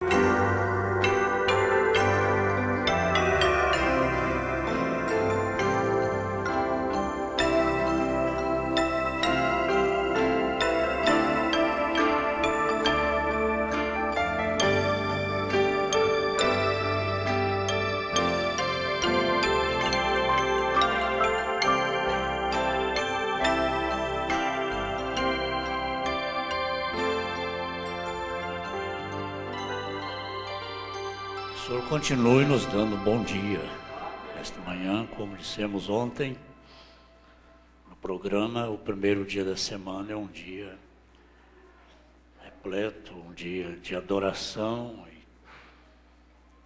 O Senhor continue nos dando um bom dia. Esta manhã, como dissemos ontem, no programa, o primeiro dia da semana é um dia repleto, um dia de adoração.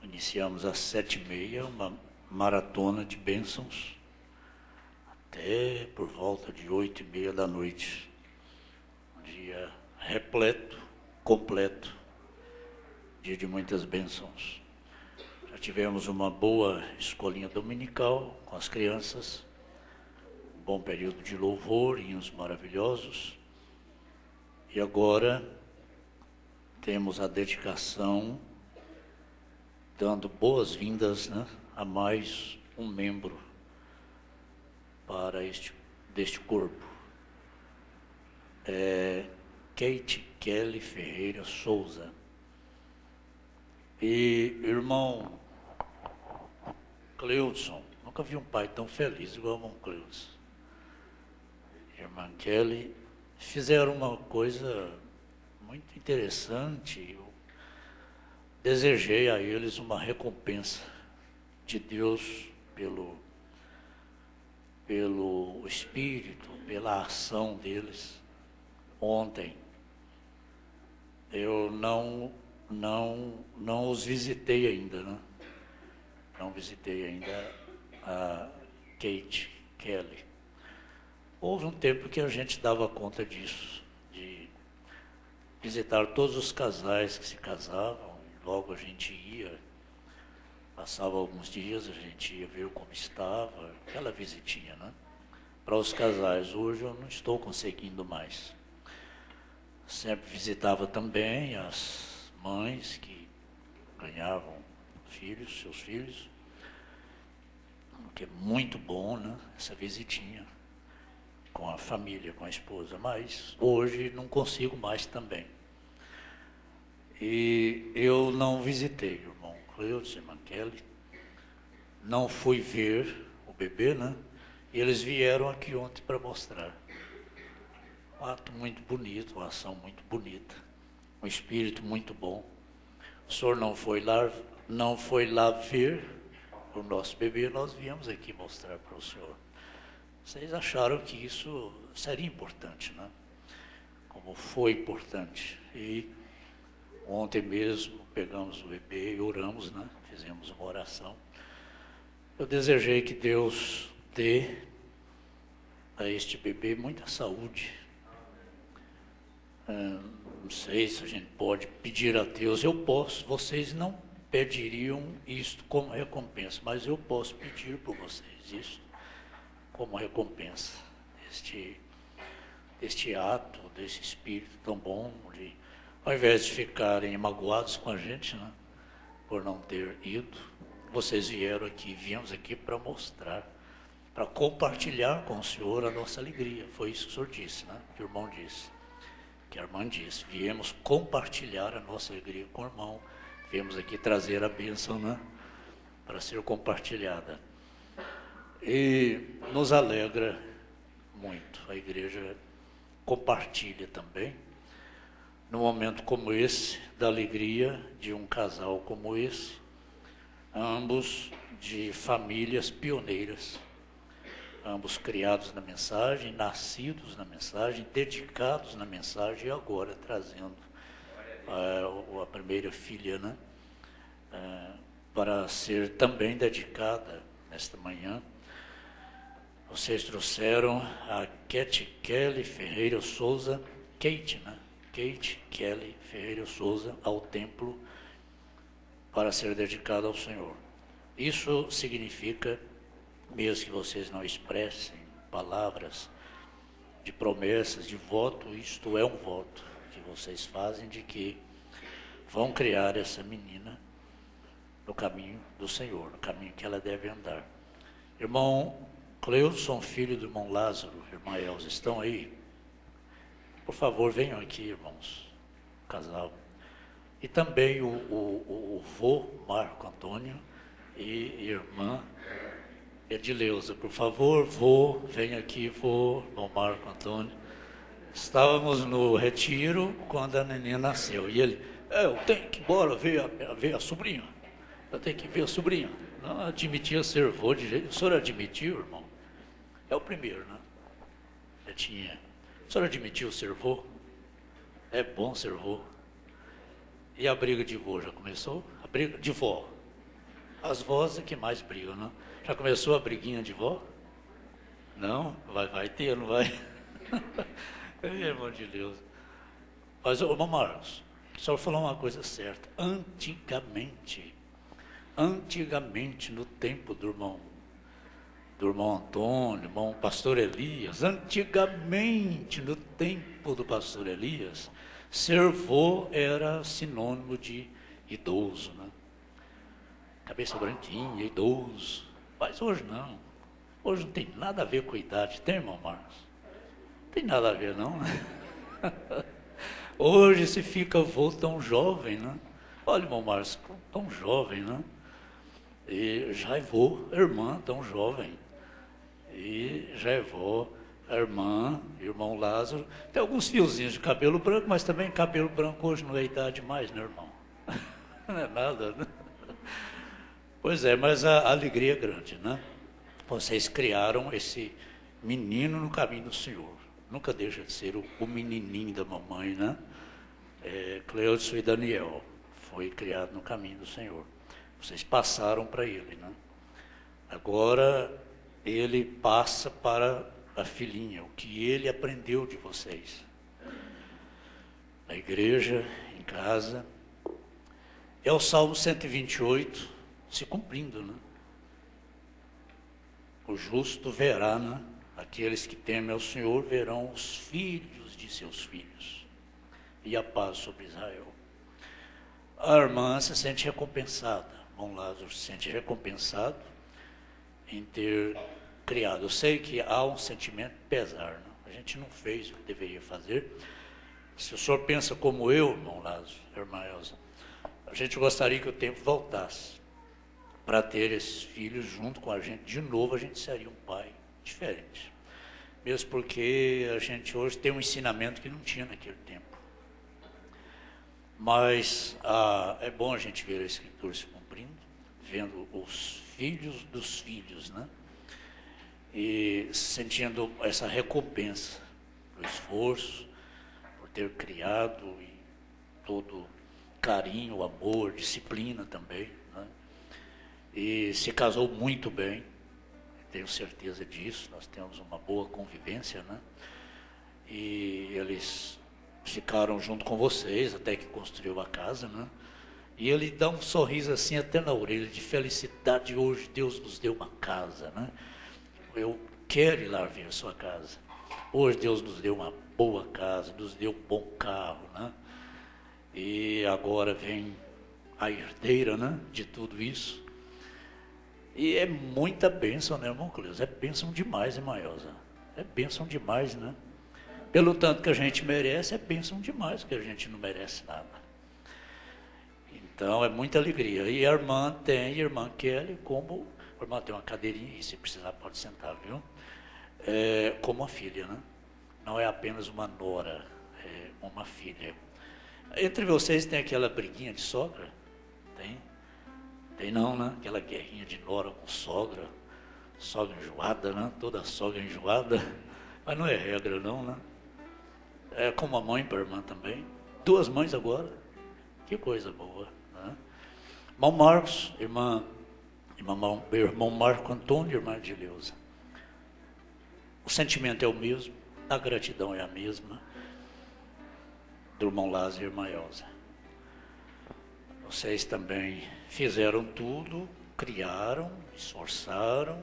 Iniciamos às 7h30 uma maratona de bênçãos, até por volta de 8h30 da noite. Um dia repleto, completo, dia de muitas bênçãos. Já tivemos uma boa escolinha dominical com as crianças, um bom período de louvor, hinos maravilhosos. E agora temos a dedicação, dando boas-vindas, a mais um membro para deste corpo. Kate Kelly Ferreira Souza. E irmão Cleudson, nunca vi um pai tão feliz igual o irmão Cleudson. Irmã Kelly fizeram uma coisa muito interessante. Eu desejei a eles uma recompensa de Deus pelo Espírito, pela ação deles. Ontem eu não os visitei ainda, Não visitei ainda a Kate Kelly. Houve um tempo que a gente dava conta disso, de visitar todos os casais que se casavam, e logo a gente ia, passava alguns dias, a gente ia ver como estava, aquela visitinha, Para os casais, hoje eu não estou conseguindo mais. Sempre visitava também as mães que ganhavam filhos, seus filhos, que é muito bom, essa visitinha com a família, com a esposa, mas hoje não consigo mais também. E eu não visitei o irmão Cleudson, irmã Kelly, não fui ver o bebê, E eles vieram aqui ontem para mostrar. Um ato muito bonito, uma ação muito bonita, um espírito muito bom. O senhor não foi lá ver o nosso bebê, nós viemos aqui mostrar para o senhor. Vocês acharam que isso seria importante, Como foi importante. E ontem mesmo pegamos o bebê e oramos, Fizemos uma oração. Eu desejei que Deus dê a este bebê muita saúde. Não sei se a gente pode pedir a Deus, eu posso, vocês não pediriam isto como recompensa, mas eu posso pedir por vocês isto como recompensa deste ato, desse espírito tão bom, de, ao invés de ficarem magoados com a gente, por não ter ido, vocês viemos aqui para mostrar, para compartilhar com o Senhor a nossa alegria. Foi isso que o Senhor disse, que o irmão disse. Que a irmã disse, viemos compartilhar a nossa alegria com o irmão, viemos aqui trazer a bênção, para ser compartilhada. E nos alegra muito, a igreja compartilha também, num momento como esse, da alegria de um casal como esse, ambos de famílias pioneiras, ambos criados na mensagem, nascidos na mensagem, dedicados na mensagem e agora trazendo a primeira filha, para ser também dedicada nesta manhã. Vocês trouxeram a Kate Kelly Ferreira Souza, Kate Kelly Ferreira Souza, ao templo para ser dedicada ao Senhor. Isso significa, mesmo que vocês não expressem palavras de promessas, de voto, isto é um voto que vocês fazem de que vão criar essa menina no caminho do Senhor, no caminho que ela deve andar. Irmão Cleudson, filho do irmão Lázaro, irmã Elza, estão aí? Por favor, venham aqui, irmãos, o casal. E também o vô Marco Antônio e irmã Edileuza. Por favor, vô, venha aqui, vô, irmão Marco Antônio. Estávamos no retiro quando a neném nasceu. E ele, eu tenho que ir embora ver a sobrinha. Eu tenho que ver a sobrinha. Não admitia ser vô de jeito. O senhor admitiu, irmão? É o primeiro, né? O senhor admitiu ser vô? É bom ser vô. E a briga de vô já começou? A briga de vó. As vós é que mais brigam, né? Já começou a briguinha de vó? Não? Vai ter, não vai? Irmão de Deus. Mas, irmão Marcos, o senhor falou uma coisa certa. Antigamente, no tempo do irmão Antônio, irmão pastor Elias, antigamente, no tempo do pastor Elias, ser vô era sinônimo de idoso, né? Cabeça branquinha, idoso. Mas hoje não. Hoje não tem nada a ver com a idade. Tem, irmão Marcos? Não tem nada a ver, não. Hoje se fica vô tão jovem, né? Olha, irmão Marcos, tão jovem, né? E já é vô, irmã tão jovem. E já é vô, a irmã, irmão Lázaro. Tem alguns fiozinhos de cabelo branco, mas também cabelo branco hoje não é idade mais, né, irmão? Não é nada, né? Pois é, mas a alegria é grande, né? Vocês criaram esse menino no caminho do Senhor. Nunca deixa de ser o menininho da mamãe, né? Cleudson e Daniel. Foi criado no caminho do Senhor. Vocês passaram para ele, né? Agora ele passa para a filhinha, o que ele aprendeu de vocês. Na igreja, em casa. É o Salmo 128 se cumprindo, né? O justo verá, né? Aqueles que temem ao Senhor verão os filhos de seus filhos. E a paz sobre Israel. A irmã se sente recompensada, irmão Lázaro se sente recompensado em ter criado. Eu sei que há um sentimento de pesar, né? A gente não fez o que deveria fazer. Se o senhor pensa como eu, irmão Lázaro, irmã Elza, a gente gostaria que o tempo voltasse para ter esses filhos junto com a gente. De novo, a gente seria um pai diferente. Mesmo porque a gente hoje tem um ensinamento que não tinha naquele tempo. Mas é bom a gente ver a Escritura se cumprindo, vendo os filhos dos filhos, né? E sentindo essa recompensa do esforço, por ter criado, e todo carinho, amor, disciplina também, né? E se casou muito bem, tenho certeza disso, nós temos uma boa convivência, né? E eles ficaram junto com vocês até que construiu a casa, né? E ele dá um sorriso assim até na orelha, de felicidade. Hoje Deus nos deu uma casa, né? Eu quero ir lá ver a sua casa. Hoje Deus nos deu uma boa casa, nos deu um bom carro, né? E agora vem a herdeira, né, de tudo isso. E é muita bênção, né, irmão Cleus? É bênção demais, irmã Elza. É bênção demais, né? Pelo tanto que a gente merece, é bênção demais, porque a gente não merece nada. Então, é muita alegria. E a irmã Kelly, como... A irmã tem uma cadeirinha, e se precisar pode sentar, viu? Como uma filha, né? Não é apenas uma nora, é uma filha. Entre vocês tem aquela briguinha de sogra? Tem? Tem não, né? Aquela guerrinha de nora com sogra. Sogra enjoada, né? Toda sogra enjoada. Mas não é regra não, né? É como a mãe para a irmã também. Duas mães agora. Que coisa boa, né? Irmão Marcos, irmão Marco Antônio e irmã Edileuza. O sentimento é o mesmo, a gratidão é a mesma. Do irmão Lázaro e irmã Elza. Vocês também fizeram tudo, criaram, esforçaram.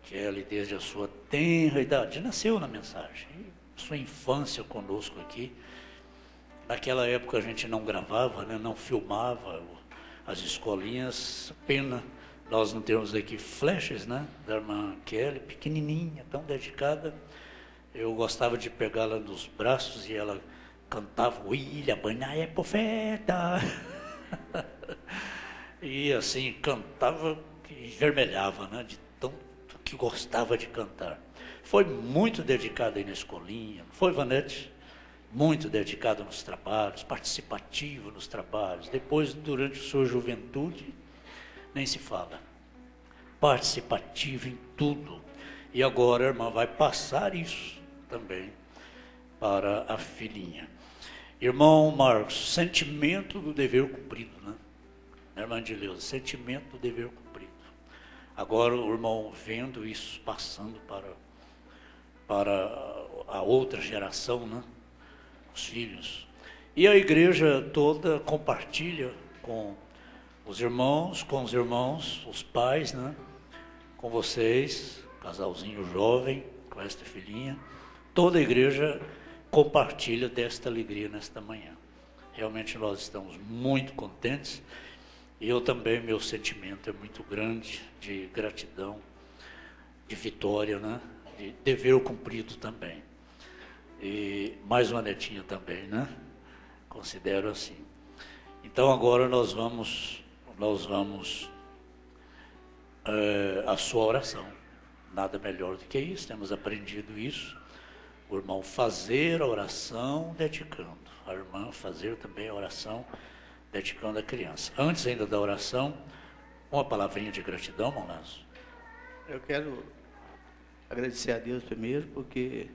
Kelly, desde a sua tenra idade, nasceu na mensagem. Sua infância conosco aqui. Naquela época a gente não gravava, né, não filmava as escolinhas, pena nós não temos aqui flashes, né, da irmã Kelly, pequenininha, tão dedicada. Eu gostava de pegá-la nos braços e ela cantava William Banha é profeta. E assim, cantava e vermelhava, né, de tanto que gostava de cantar. Foi muito dedicada aí na escolinha, foi, Vanete? Muito dedicado nos trabalhos, participativo nos trabalhos. Depois, durante sua juventude, nem se fala. Participativo em tudo. E agora a irmã vai passar isso também para a filhinha. Irmão Marcos, sentimento do dever cumprido, né? Irmã de Leusa, sentimento do dever cumprido. Agora o irmão vendo isso passando para a outra geração, né? Os filhos. E a igreja toda compartilha com os irmãos, os pais, né? Com vocês, casalzinho jovem, com esta filhinha. Toda a igreja compartilha desta alegria nesta manhã. Realmente nós estamos muito contentes. E eu também, meu sentimento é muito grande de gratidão, de vitória, né? De dever cumprido também. E mais uma netinha também, né? Considero assim. Então agora nós vamos a sua oração. Nada melhor do que isso, temos aprendido isso. O irmão fazer a oração dedicando, a irmã fazer também a oração dedicando a criança. Antes ainda da oração, uma palavrinha de gratidão, irmão Lázaro. Eu quero agradecer a Deus primeiro, porque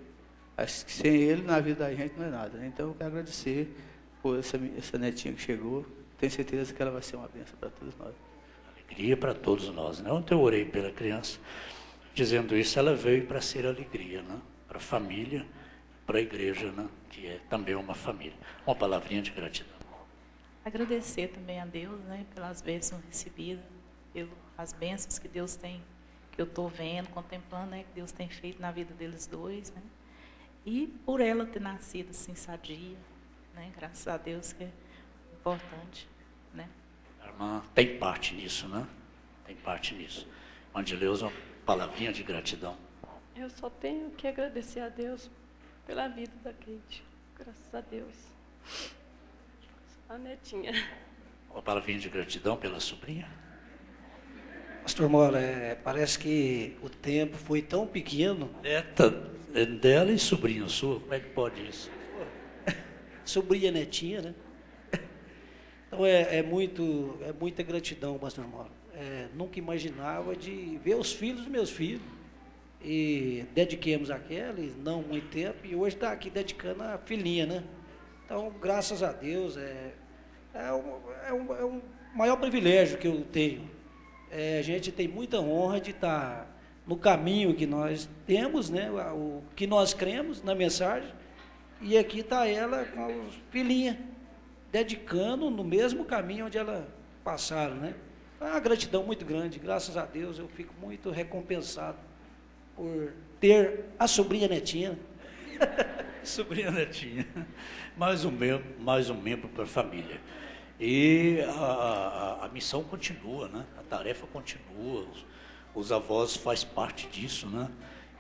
acho que sem Ele na vida da gente não é nada, né? Então eu quero agradecer por essa netinha que chegou. Tenho certeza que ela vai ser uma bênção para todos nós. Alegria para todos nós, né? Ontem eu orei pela criança, dizendo isso, ela veio para ser alegria, né? Para a família, para a igreja, né? Que é também uma família. Uma palavrinha de gratidão. Agradecer também a Deus, né? Pelas bênçãos recebidas, pelas bênçãos que Deus tem, que eu estou vendo, contemplando, né? Que Deus tem feito na vida deles dois, né? E por ela ter nascido assim, sadia, né? Graças a Deus, que é importante, né? A irmã tem parte nisso, né? Tem parte nisso. Mandileuza, uma palavrinha de gratidão. Eu só tenho que agradecer a Deus pela vida da Kate. Graças a Deus. A netinha. Uma palavrinha de gratidão pela sobrinha. Pastor Mora, parece que o tempo foi tão pequeno. Neta dela e sobrinha sua, como é que pode isso? Sobrinha netinha, né? Então muita gratidão, Pastor Mora. Nunca imaginava de ver os filhos dos meus filhos. E dediquemos aquele, não muito tempo, e hoje está aqui dedicando a filhinha, né? Então, graças a Deus, é um maior privilégio que eu tenho. A gente tem muita honra de estar no caminho que nós temos, né? O que nós cremos na mensagem, e aqui está ela com os filhinha, dedicando no mesmo caminho onde ela passaram, né? É uma gratidão muito grande, graças a Deus, eu fico muito recompensado por ter a sobrinha netinha. Sobrinha netinha. Mais um membro para a família. E a missão continua, né? A tarefa continua. Os avós fazem parte disso, né?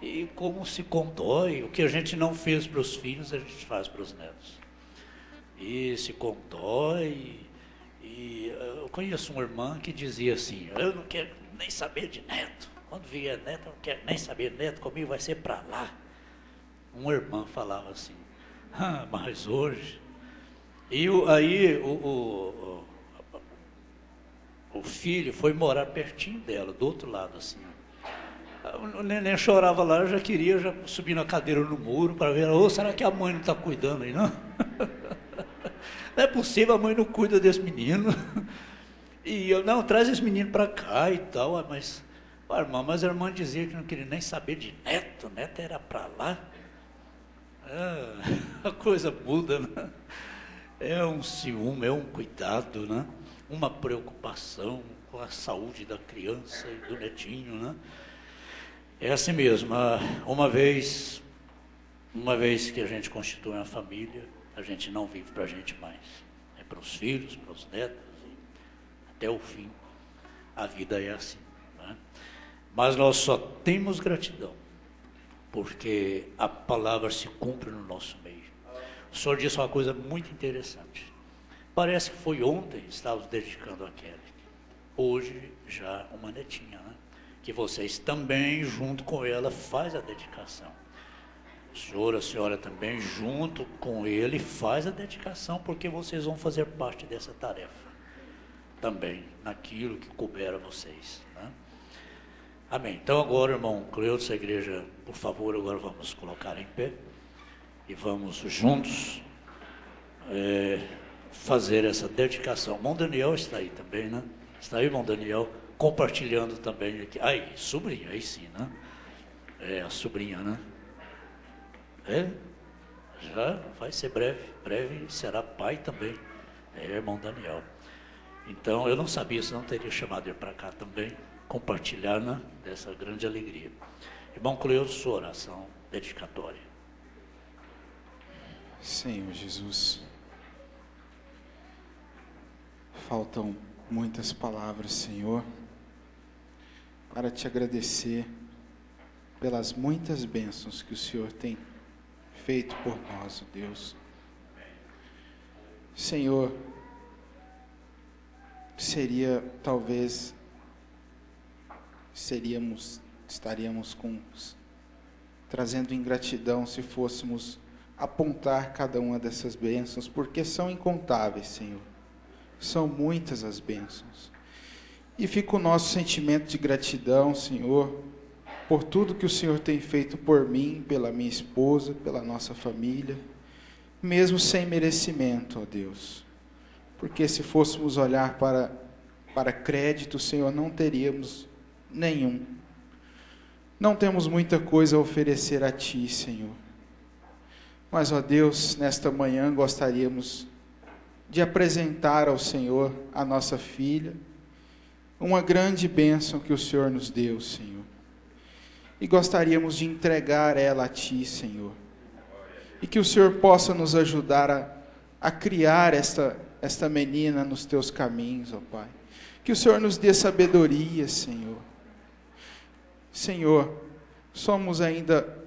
E como se condói, o que a gente não fez para os filhos, a gente faz para os netos. E se condói. E eu conheço uma irmã que dizia assim, eu não quero nem saber de neto. Quando vier neto, eu não quero nem saber, neto comigo vai ser para lá. Uma irmã falava assim, mas hoje... E aí o filho foi morar pertinho dela, do outro lado, assim. O neném chorava lá, eu já queria subir na cadeira no muro para ver, será que a mãe não está cuidando aí, não? Não é possível, a mãe não cuida desse menino. E eu, não, traz esse menino para cá e tal, mas... Mas a irmã dizia que não queria nem saber de neto era para lá. A coisa muda, né? É um ciúme, é um cuidado, né? Uma preocupação com a saúde da criança e do netinho, né? É assim mesmo. Uma vez que a gente constitui uma família, a gente não vive para a gente mais. É para os filhos, para os netos, e até o fim. A vida é assim. Né? Mas nós só temos gratidão, porque a palavra se cumpre no nosso meio. O Senhor disse uma coisa muito interessante. Parece que foi ontem, estávamos dedicando a Kelly. Hoje já uma netinha, né? Que vocês também, junto com ela, faz a dedicação. O senhor, a senhora também, junto com ele, faz a dedicação, porque vocês vão fazer parte dessa tarefa. Também, naquilo que couber a vocês. Né? Amém. Então agora, irmão Cleudo, essa igreja, por favor, agora vamos colocar em pé. E vamos juntos fazer essa dedicação. O irmão Daniel está aí também, né? Está aí, irmão Daniel, compartilhando também aqui. Aí, sobrinha, aí sim, né? É, a sobrinha, né? Já vai ser breve será pai também. Irmão Daniel. Então, eu não sabia, senão teria chamado ele para cá também, compartilhar, né, dessa grande alegria. Irmão Cleudo, sua oração dedicatória. Senhor Jesus, faltam muitas palavras, Senhor, para te agradecer pelas muitas bênçãos que o Senhor tem feito por nós, ó Deus. Senhor, estaríamos trazendo ingratidão se fôssemos apontar cada uma dessas bênçãos, porque são incontáveis, Senhor. São muitas as bênçãos. E fica o nosso sentimento de gratidão, Senhor, por tudo que o Senhor tem feito por mim, pela minha esposa, pela nossa família, mesmo sem merecimento, ó Deus. Porque se fôssemos olhar para crédito, Senhor, não teríamos nenhum. Não temos muita coisa a oferecer a Ti, Senhor. Mas, ó Deus, nesta manhã gostaríamos de apresentar ao Senhor a nossa filha, uma grande bênção que o Senhor nos deu, Senhor. E gostaríamos de entregar ela a Ti, Senhor. E que o Senhor possa nos ajudar a criar esta menina nos Teus caminhos, ó Pai. Que o Senhor nos dê sabedoria, Senhor. Senhor, somos ainda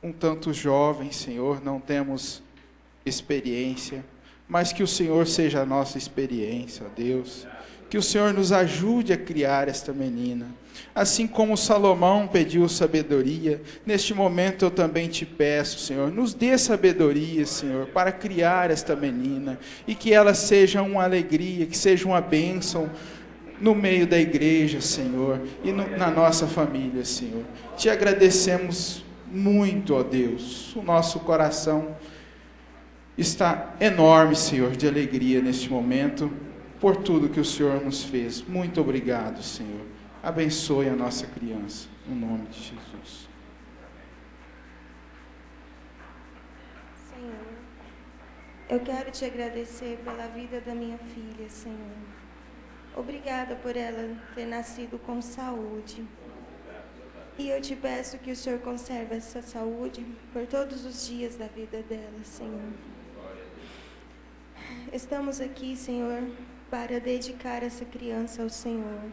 um tanto jovens, Senhor, não temos experiência, mas que o Senhor seja a nossa experiência, ó Deus. Que o Senhor nos ajude a criar esta menina. Assim como Salomão pediu sabedoria, neste momento eu também te peço, Senhor, nos dê sabedoria, Senhor, para criar esta menina, e que ela seja uma alegria, que seja uma bênção no meio da igreja, Senhor, e na nossa família, Senhor. Te agradecemos muito, ó Deus. O nosso coração está enorme, Senhor, de alegria neste momento, por tudo que o Senhor nos fez. Muito obrigado, Senhor. Abençoe a nossa criança, no nome de Jesus. Senhor, eu quero te agradecer pela vida da minha filha, Senhor. Obrigada por ela ter nascido com saúde. E eu te peço que o Senhor conserve essa saúde por todos os dias da vida dela, Senhor. Estamos aqui, Senhor, para dedicar essa criança ao Senhor.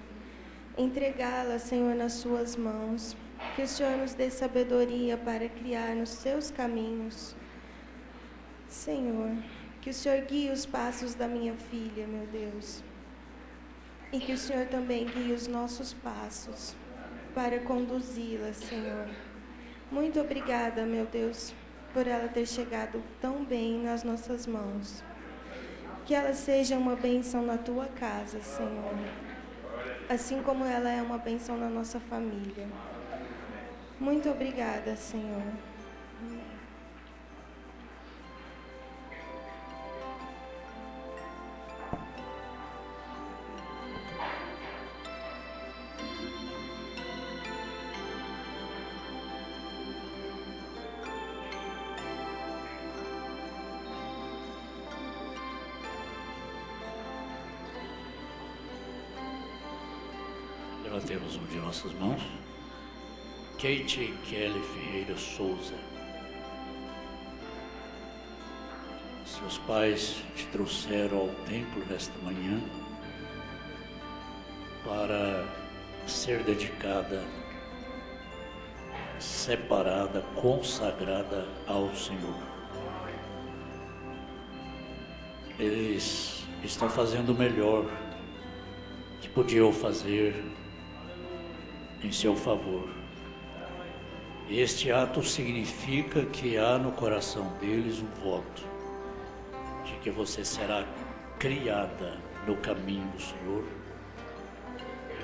Entregá-la, Senhor, nas suas mãos. Que o Senhor nos dê sabedoria para criar nos seus caminhos. Senhor, que o Senhor guie os passos da minha filha, meu Deus. E que o Senhor também guie os nossos passos para conduzi-la, Senhor. Muito obrigada, meu Deus, por ela ter chegado tão bem nas nossas mãos. Que ela seja uma bênção na tua casa, Senhor. Assim como ela é uma bênção na nossa família. Muito obrigada, Senhor. Levantemos um de nossas mãos. Kate Kelly Ferreira Souza. Seus pais te trouxeram ao templo nesta manhã para ser dedicada, separada, consagrada ao Senhor. Eles estão fazendo o melhor que podiam fazer em seu favor. Este ato significa que há no coração deles um voto de que você será criada no caminho do Senhor,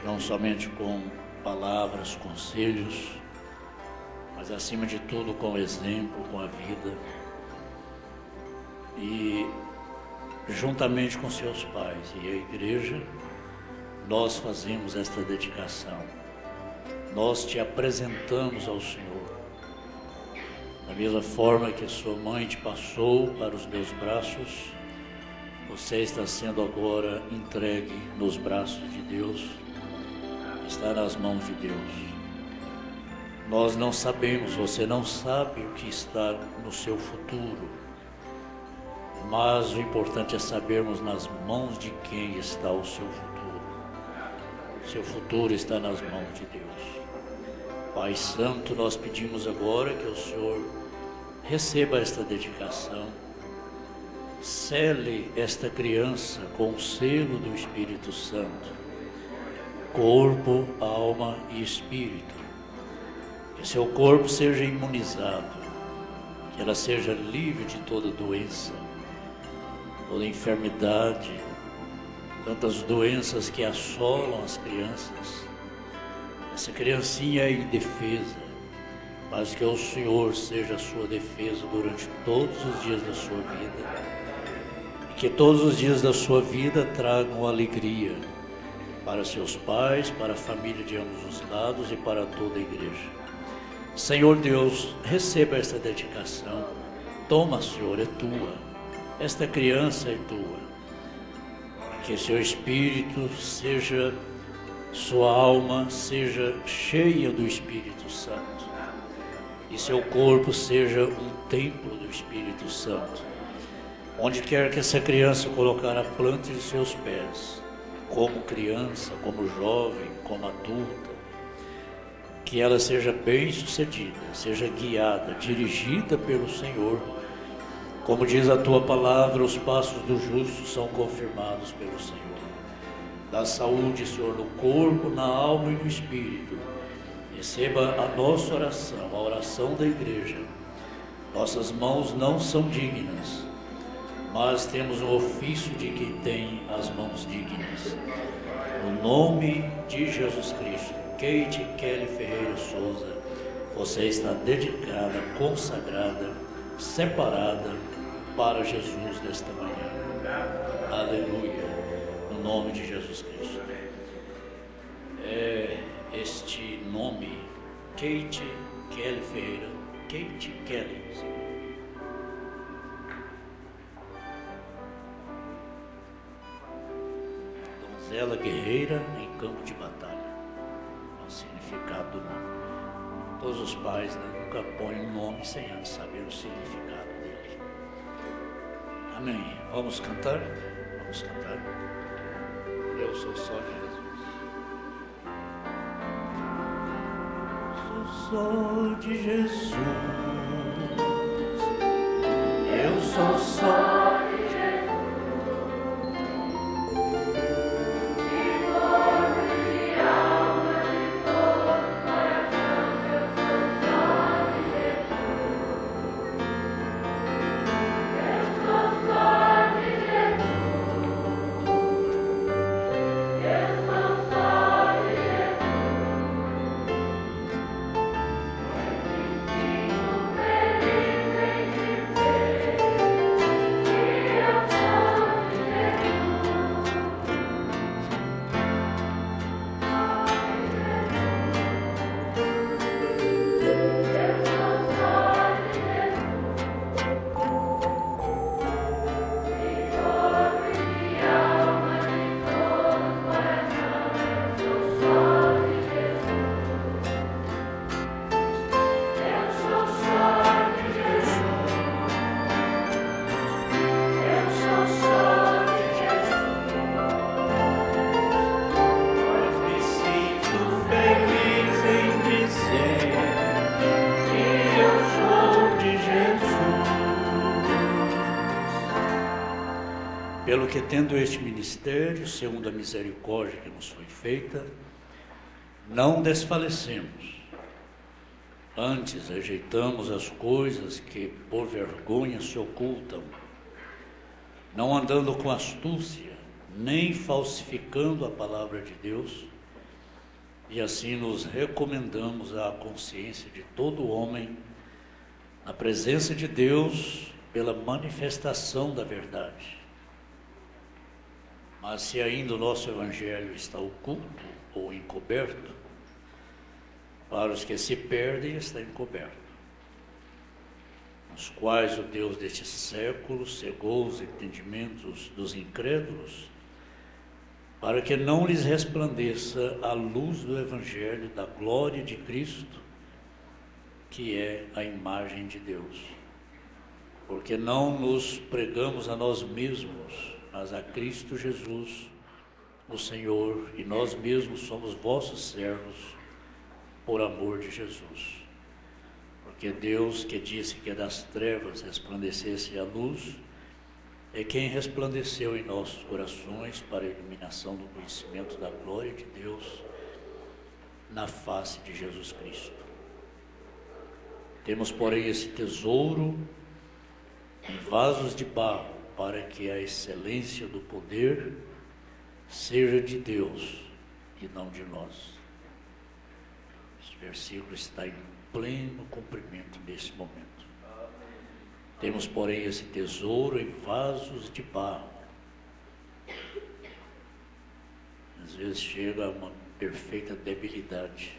não somente com palavras, conselhos, mas acima de tudo com exemplo, com a vida. E juntamente com seus pais e a igreja, nós fazemos esta dedicação. Nós te apresentamos ao Senhor. Da mesma forma que sua mãe te passou para os meus braços, você está sendo agora entregue nos braços de Deus, está nas mãos de Deus. Nós não sabemos, você não sabe o que está no seu futuro, mas o importante é sabermos nas mãos de quem está o seu futuro. Seu futuro está nas mãos de Deus. Pai Santo, nós pedimos agora que o Senhor receba esta dedicação, sele esta criança com o selo do Espírito Santo, corpo, alma e espírito. Que seu corpo seja imunizado, que ela seja livre de toda doença, toda enfermidade, tantas doenças que assolam as crianças. Essa criancinha é indefesa, mas que o Senhor seja a sua defesa durante todos os dias da sua vida, e que todos os dias da sua vida tragam alegria para seus pais, para a família de ambos os lados e para toda a igreja. Senhor Deus, receba esta dedicação. Toma, Senhor, é tua. Esta criança é tua. Que seu espírito seja, sua alma seja cheia do Espírito Santo, e seu corpo seja um templo do Espírito Santo. Onde quer que essa criança colocar a planta de seus pés, como criança, como jovem, como adulta, que ela seja bem-sucedida, seja guiada, dirigida pelo Senhor. Como diz a tua palavra, os passos do justo são confirmados pelo Senhor. Dá saúde, Senhor, no corpo, na alma e no espírito. Receba a nossa oração, a oração da igreja. Nossas mãos não são dignas, mas temos o ofício de quem tem as mãos dignas. No nome de Jesus Cristo, Kate Kelly Ferreira Souza, você está dedicada, consagrada, separada para Jesus nesta manhã. Aleluia. No nome de Jesus Cristo. Este nome, Kate Kelly Ferreira, Kate Kelly. Donzela guerreira em campo de batalha. É o significado do nome. Todos os pais, né, nunca põem um nome sem antes saber o significado dele. Amém. Vamos cantar? Vamos cantar. Eu sou só de Jesus. Sou só de Jesus. Eu sou só de Jesus. De corpo, de alma, de todo coração, eu sou só de Jesus. Eu sou só de Jesus. Eu sou só de Jesus. Eu me sinto feliz em dizer. Pelo que, tendo este ministério, segundo a misericórdia que nos foi feita, não desfalecemos. Antes, rejeitamos as coisas que por vergonha se ocultam, não andando com astúcia, nem falsificando a palavra de Deus, e assim nos recomendamos à consciência de todo homem, na presença de Deus, pela manifestação da verdade. Mas se ainda o nosso Evangelho está oculto ou encoberto, para os que se perdem está encoberto, nos quais o Deus deste século cegou os entendimentos dos incrédulos, para que não lhes resplandeça a luz do Evangelho da glória de Cristo, que é a imagem de Deus. Porque não nos pregamos a nós mesmos, mas a Cristo Jesus, o Senhor, e nós mesmos somos vossos servos, por amor de Jesus. Porque Deus, que disse que das trevas resplandecesse a luz, é quem resplandeceu em nossos corações para a iluminação do conhecimento da glória de Deus na face de Jesus Cristo. Temos, porém, esse tesouro em vasos de barro, para que a excelência do poder seja de Deus e não de nós. Esse versículo está em pleno cumprimento nesse momento. Temos, porém, esse tesouro em vasos de barro. Às vezes chega a uma perfeita debilidade,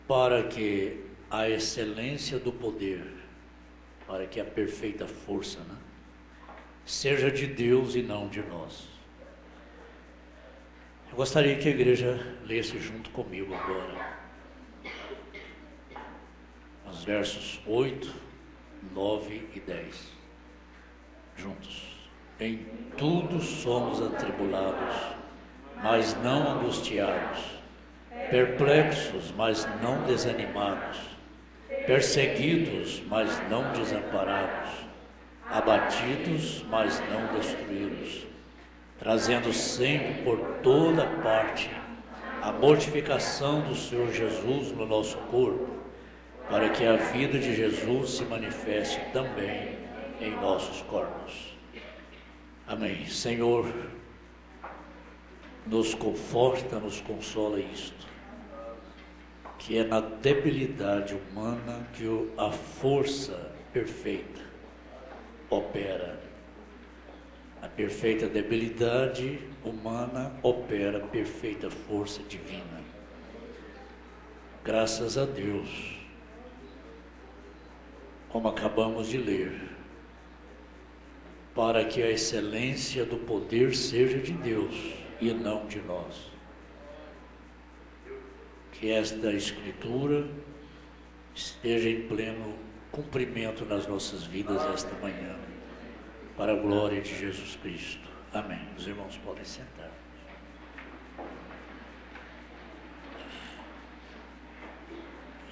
para que a excelência do poder, para que a perfeita força, seja de Deus e não de nós. Eu gostaria que a igreja lesse junto comigo agora os versos 8, 9 e 10. Juntos. Em tudo somos atribulados, mas não angustiados, perplexos, mas não desanimados, perseguidos, mas não desamparados, abatidos, mas não destruídos, trazendo sempre por toda parte a mortificação do Senhor Jesus no nosso corpo, para que a vida de Jesus se manifeste também em nossos corpos. Amém. Senhor, nos conforta, nos consola isto, que é na debilidade humana que a força perfeita opera. A perfeita debilidade humana opera a perfeita força divina. Graças a Deus, como acabamos de ler, para que a excelência do poder seja de Deus e não de nós. Que esta Escritura esteja em pleno cumprimento nas nossas vidas esta manhã, para a glória de Jesus Cristo. Amém. Os irmãos podem sentar.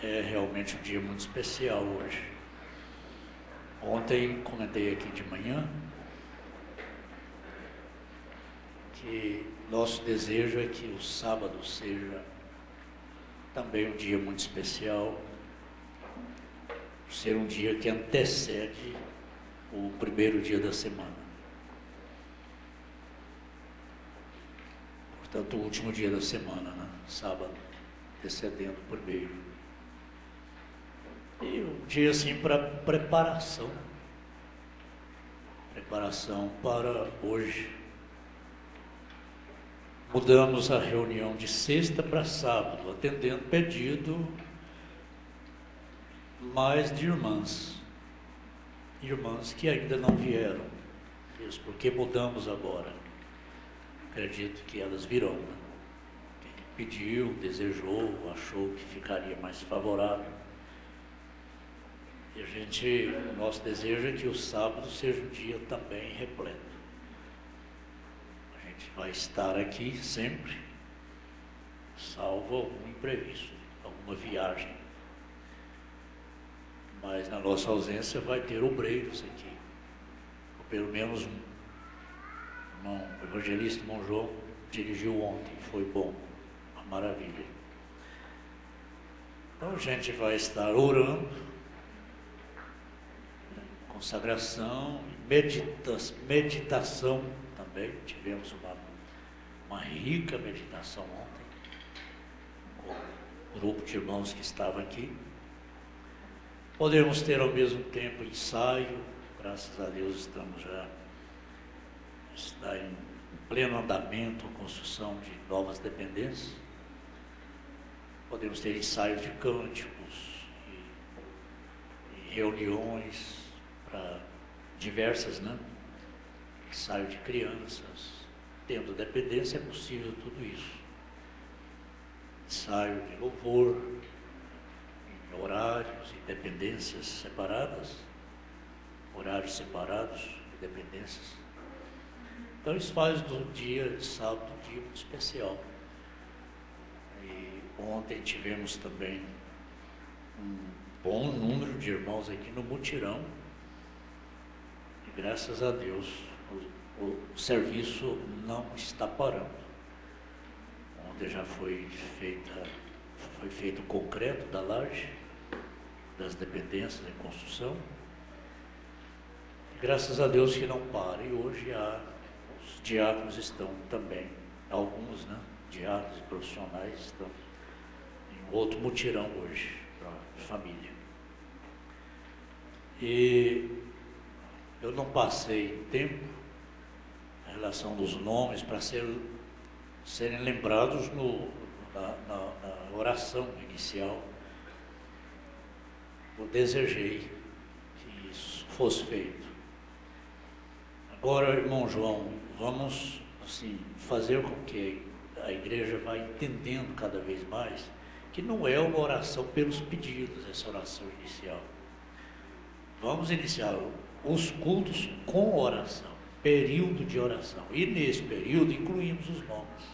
É realmente um dia muito especial hoje. Ontem comentei aqui de manhã que nosso desejo é que o sábado seja também um dia muito especial, ser um dia que antecede o primeiro dia da semana. Portanto, o último dia da semana, sábado, antecedendo o primeiro. E um dia assim para preparação para hoje. Mudamos a reunião de sexta para sábado, atendendo pedido mais de irmãs que ainda não vieram. Isso porque mudamos agora. Acredito que elas virão. Quem pediu, desejou, achou que ficaria mais favorável. E nosso desejo é que o sábado seja um dia também repleto. A gente vai estar aqui sempre, salvo algum imprevisto, alguma viagem. Mas na nossa ausência vai ter obreiros aqui. O pelo menos o evangelista irmão João dirigiu ontem, foi bom, uma maravilha. Então a gente vai estar orando, consagração, meditação também. Tivemos uma rica meditação ontem, com o grupo de irmãos que estava aqui. Podemos ter ao mesmo tempo ensaio, graças a Deus está em pleno andamento a construção de novas dependências. Podemos ter ensaios de cânticos e reuniões para diversas, né? Ensaio de crianças. Tendo dependência é possível tudo isso. Ensaio de louvor, em horários e dependências separadas, horários separados e dependências. Então isso faz do dia de sábado um dia muito especial. E ontem tivemos também um bom número de irmãos aqui no mutirão. E graças a Deus o serviço não está parando. Ontem já foi feito o concreto da laje, das dependências em construção. E graças a Deus que não para. E hoje os diáconos estão também, alguns, né, diáconos e profissionais estão em outro mutirão hoje para a família. E eu não passei tempo em relação dos nomes para serem lembrados na oração inicial. Eu desejei que isso fosse feito. Agora, irmão João, vamos assim, fazer com que a igreja vá entendendo cada vez mais que não é uma oração pelos pedidos, essa oração inicial. Vamos iniciar os cultos com oração, período de oração. E nesse período incluímos os nomes,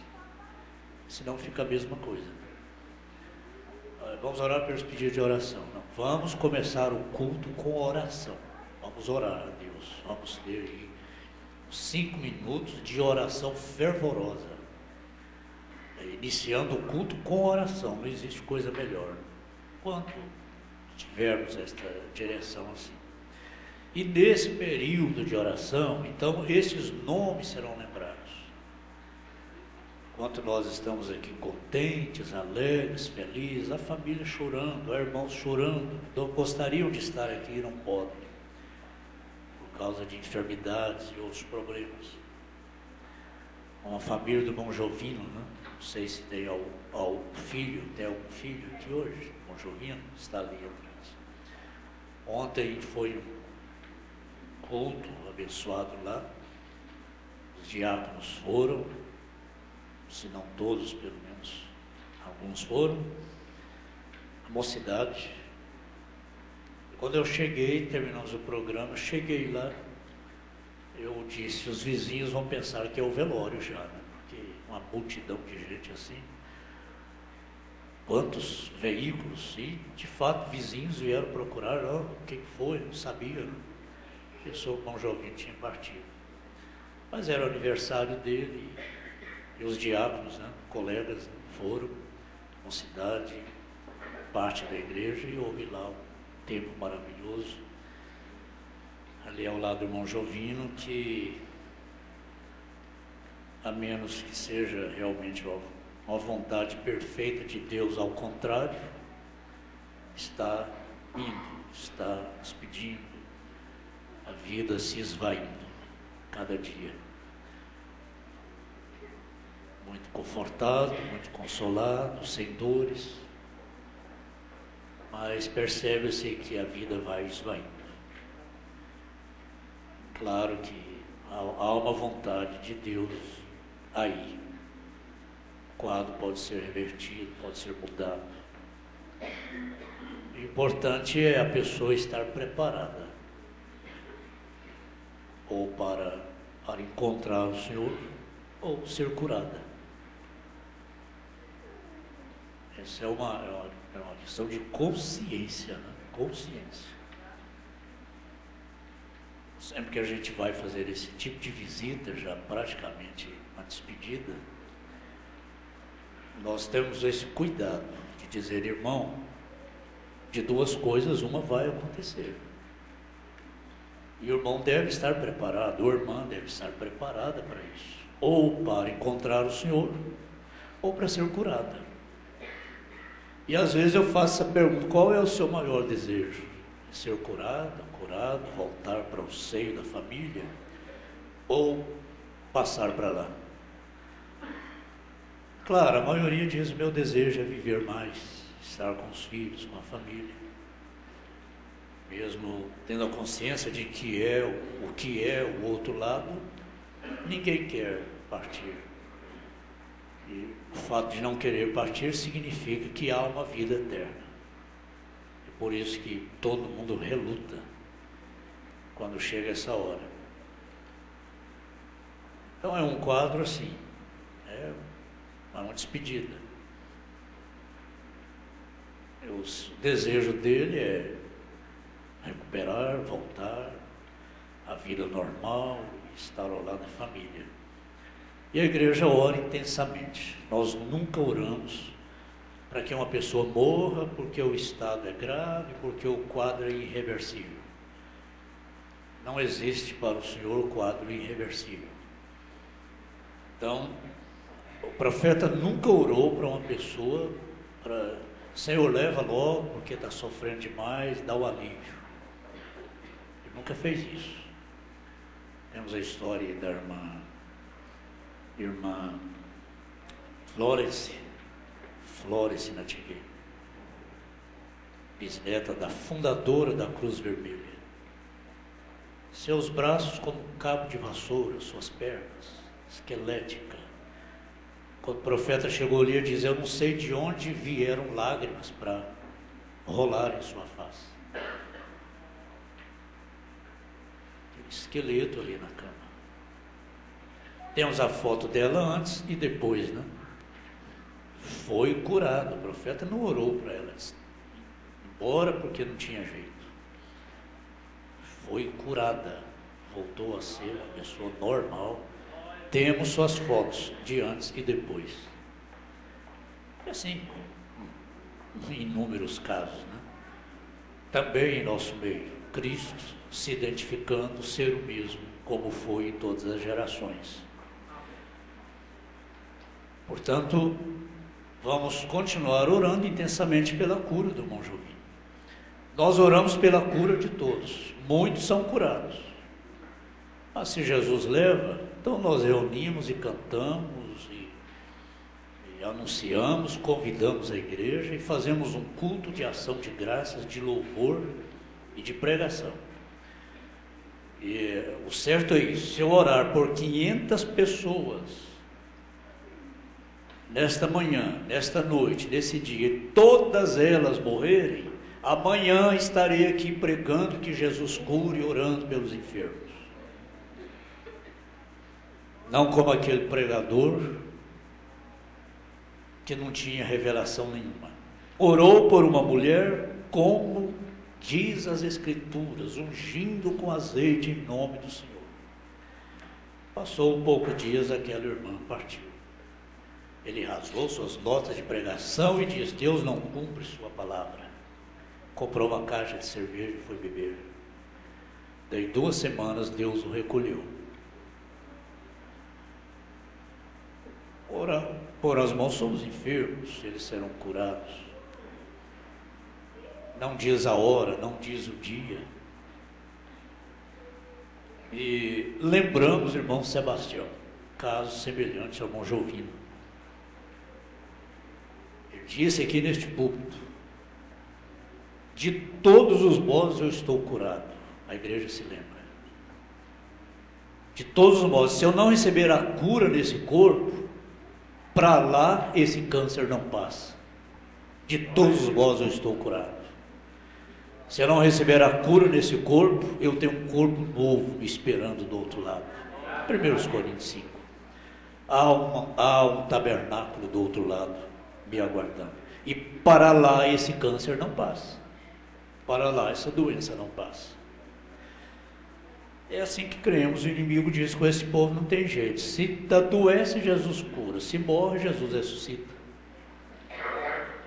senão fica a mesma coisa. Vamos orar pelos pedidos de oração. Não, vamos começar o culto com oração. Vamos orar a Deus. Vamos ter aí 5 minutos de oração fervorosa. Iniciando o culto com oração. Não existe coisa melhor. Quando tivermos esta direção assim. E nesse período de oração, então, esses nomes serão lembrados. Enquanto nós estamos aqui contentes, alegres, felizes, a família chorando, há irmãos chorando, então gostariam de estar aqui e não podem, por causa de enfermidades e outros problemas. Uma família do irmão Jovino, né? Não sei se tem algum filho aqui hoje, o irmão Jovino está ali atrás. Ontem foi um culto abençoado lá, os diáconos foram, se não todos, pelo menos alguns foram, a mocidade. Quando eu cheguei, terminamos o programa, cheguei lá, eu disse, os vizinhos vão pensar que é o velório já, né? Porque uma multidão de gente assim, quantos veículos, e de fato vizinhos vieram procurar, o que foi, não sabia, né? Pensou que o irmão Jovinho tinha partido. Mas era o aniversário dele, e os diáconos, né, colegas, né, foram, mocidade, parte da igreja, e houve lá um tempo maravilhoso, ali ao lado do irmão Jovino, que, a menos que seja realmente uma vontade perfeita de Deus, ao contrário, está indo, está despedindo, a vida se esvaindo cada dia. Muito confortado, muito consolado, sem dores, mas percebe-se que a vida vai esvaindo. Claro que há uma vontade de Deus aí. O quadro pode ser revertido, pode ser mudado. O importante é a pessoa estar preparada, ou para encontrar o Senhor, ou ser curada. Essa é uma questão de consciência, né? Consciência. sempre que a gente vai fazer esse tipo de visita, já praticamente uma despedida, nós temos esse cuidado de dizer, irmão, de duas coisas, uma vai acontecer. E o irmão deve estar preparado, ou a irmã deve estar preparada para isso. Ou para encontrar o Senhor, ou para ser curada. E às vezes eu faço essa pergunta, qual é o seu maior desejo? Ser curado, voltar para o seio da família, ou passar para lá? Claro, a maioria diz, meu desejo é viver mais, estar com os filhos, com a família. Mesmo tendo a consciência de que é o que é o outro lado, ninguém quer partir. E o fato de não querer partir significa que há uma vida eterna. É por isso que todo mundo reluta quando chega essa hora. Então é um quadro assim, é uma despedida. O desejo dele é recuperar, voltar à vida normal, estar ao lado da família. E a igreja ora intensamente. Nós nunca oramos para que uma pessoa morra porque o estado é grave, porque o quadro é irreversível. Não existe para o Senhor o quadro irreversível. Então, o profeta nunca orou para uma pessoa, Senhor, leva logo porque está sofrendo demais, dá o alívio. Ele nunca fez isso. Temos a história da irmã Florence Nightingale, bisneta da fundadora da Cruz Vermelha. Seus braços como um cabo de vassoura, suas pernas, esquelética. Quando o profeta chegou ali, ele diz, eu não sei de onde vieram lágrimas para rolar em sua face. Aquele esqueleto ali na cama. Temos a foto dela antes e depois, né? Foi curada. O profeta não orou para ela, disse, embora porque não tinha jeito. Foi curada, voltou a ser uma pessoa normal. Temos suas fotos de antes e depois. E assim, em inúmeros casos, né? Também em nosso meio, Cristo se identificando ser o mesmo, como foi em todas as gerações. Portanto, vamos continuar orando intensamente pela cura do irmão Jovim. Nós oramos pela cura de todos, muitos são curados. Mas se Jesus leva, então nós reunimos e cantamos e anunciamos, convidamos a igreja e fazemos um culto de ação de graças, de louvor e de pregação. E o certo é isso, se eu orar por 500 pessoas nesta manhã, nesta noite, nesse dia, e todas elas morrerem, amanhã estarei aqui pregando que Jesus cure e orando pelos enfermos. Não como aquele pregador que não tinha revelação nenhuma. Orou por uma mulher como diz as Escrituras, ungindo com azeite em nome do Senhor. Passou um pouco dias, aquela irmã partiu. Ele rasgou suas notas de pregação e diz, Deus não cumpre sua palavra. Comprou uma caixa de cerveja e foi beber. Daí 2 semanas Deus o recolheu. Por as mãos somos enfermos, eles serão curados. Não diz a hora, não diz o dia. E lembramos, irmão Sebastião, caso semelhante ao irmão Jovino. Ele disse aqui neste púlpito, de todos os modos eu estou curado. A igreja se lembra. De todos os modos, se eu não receber a cura nesse corpo, para lá esse câncer não passa. De todos os modos eu estou curado. Se eu não receber a cura nesse corpo, eu tenho um corpo novo me esperando do outro lado. 1 Coríntios 5. Há um tabernáculo do outro lado me aguardando. E para lá esse câncer não passa. Para lá essa doença não passa. É assim que cremos. O inimigo diz que com esse povo não tem jeito. Se adoece, Jesus cura. Se morre, Jesus ressuscita.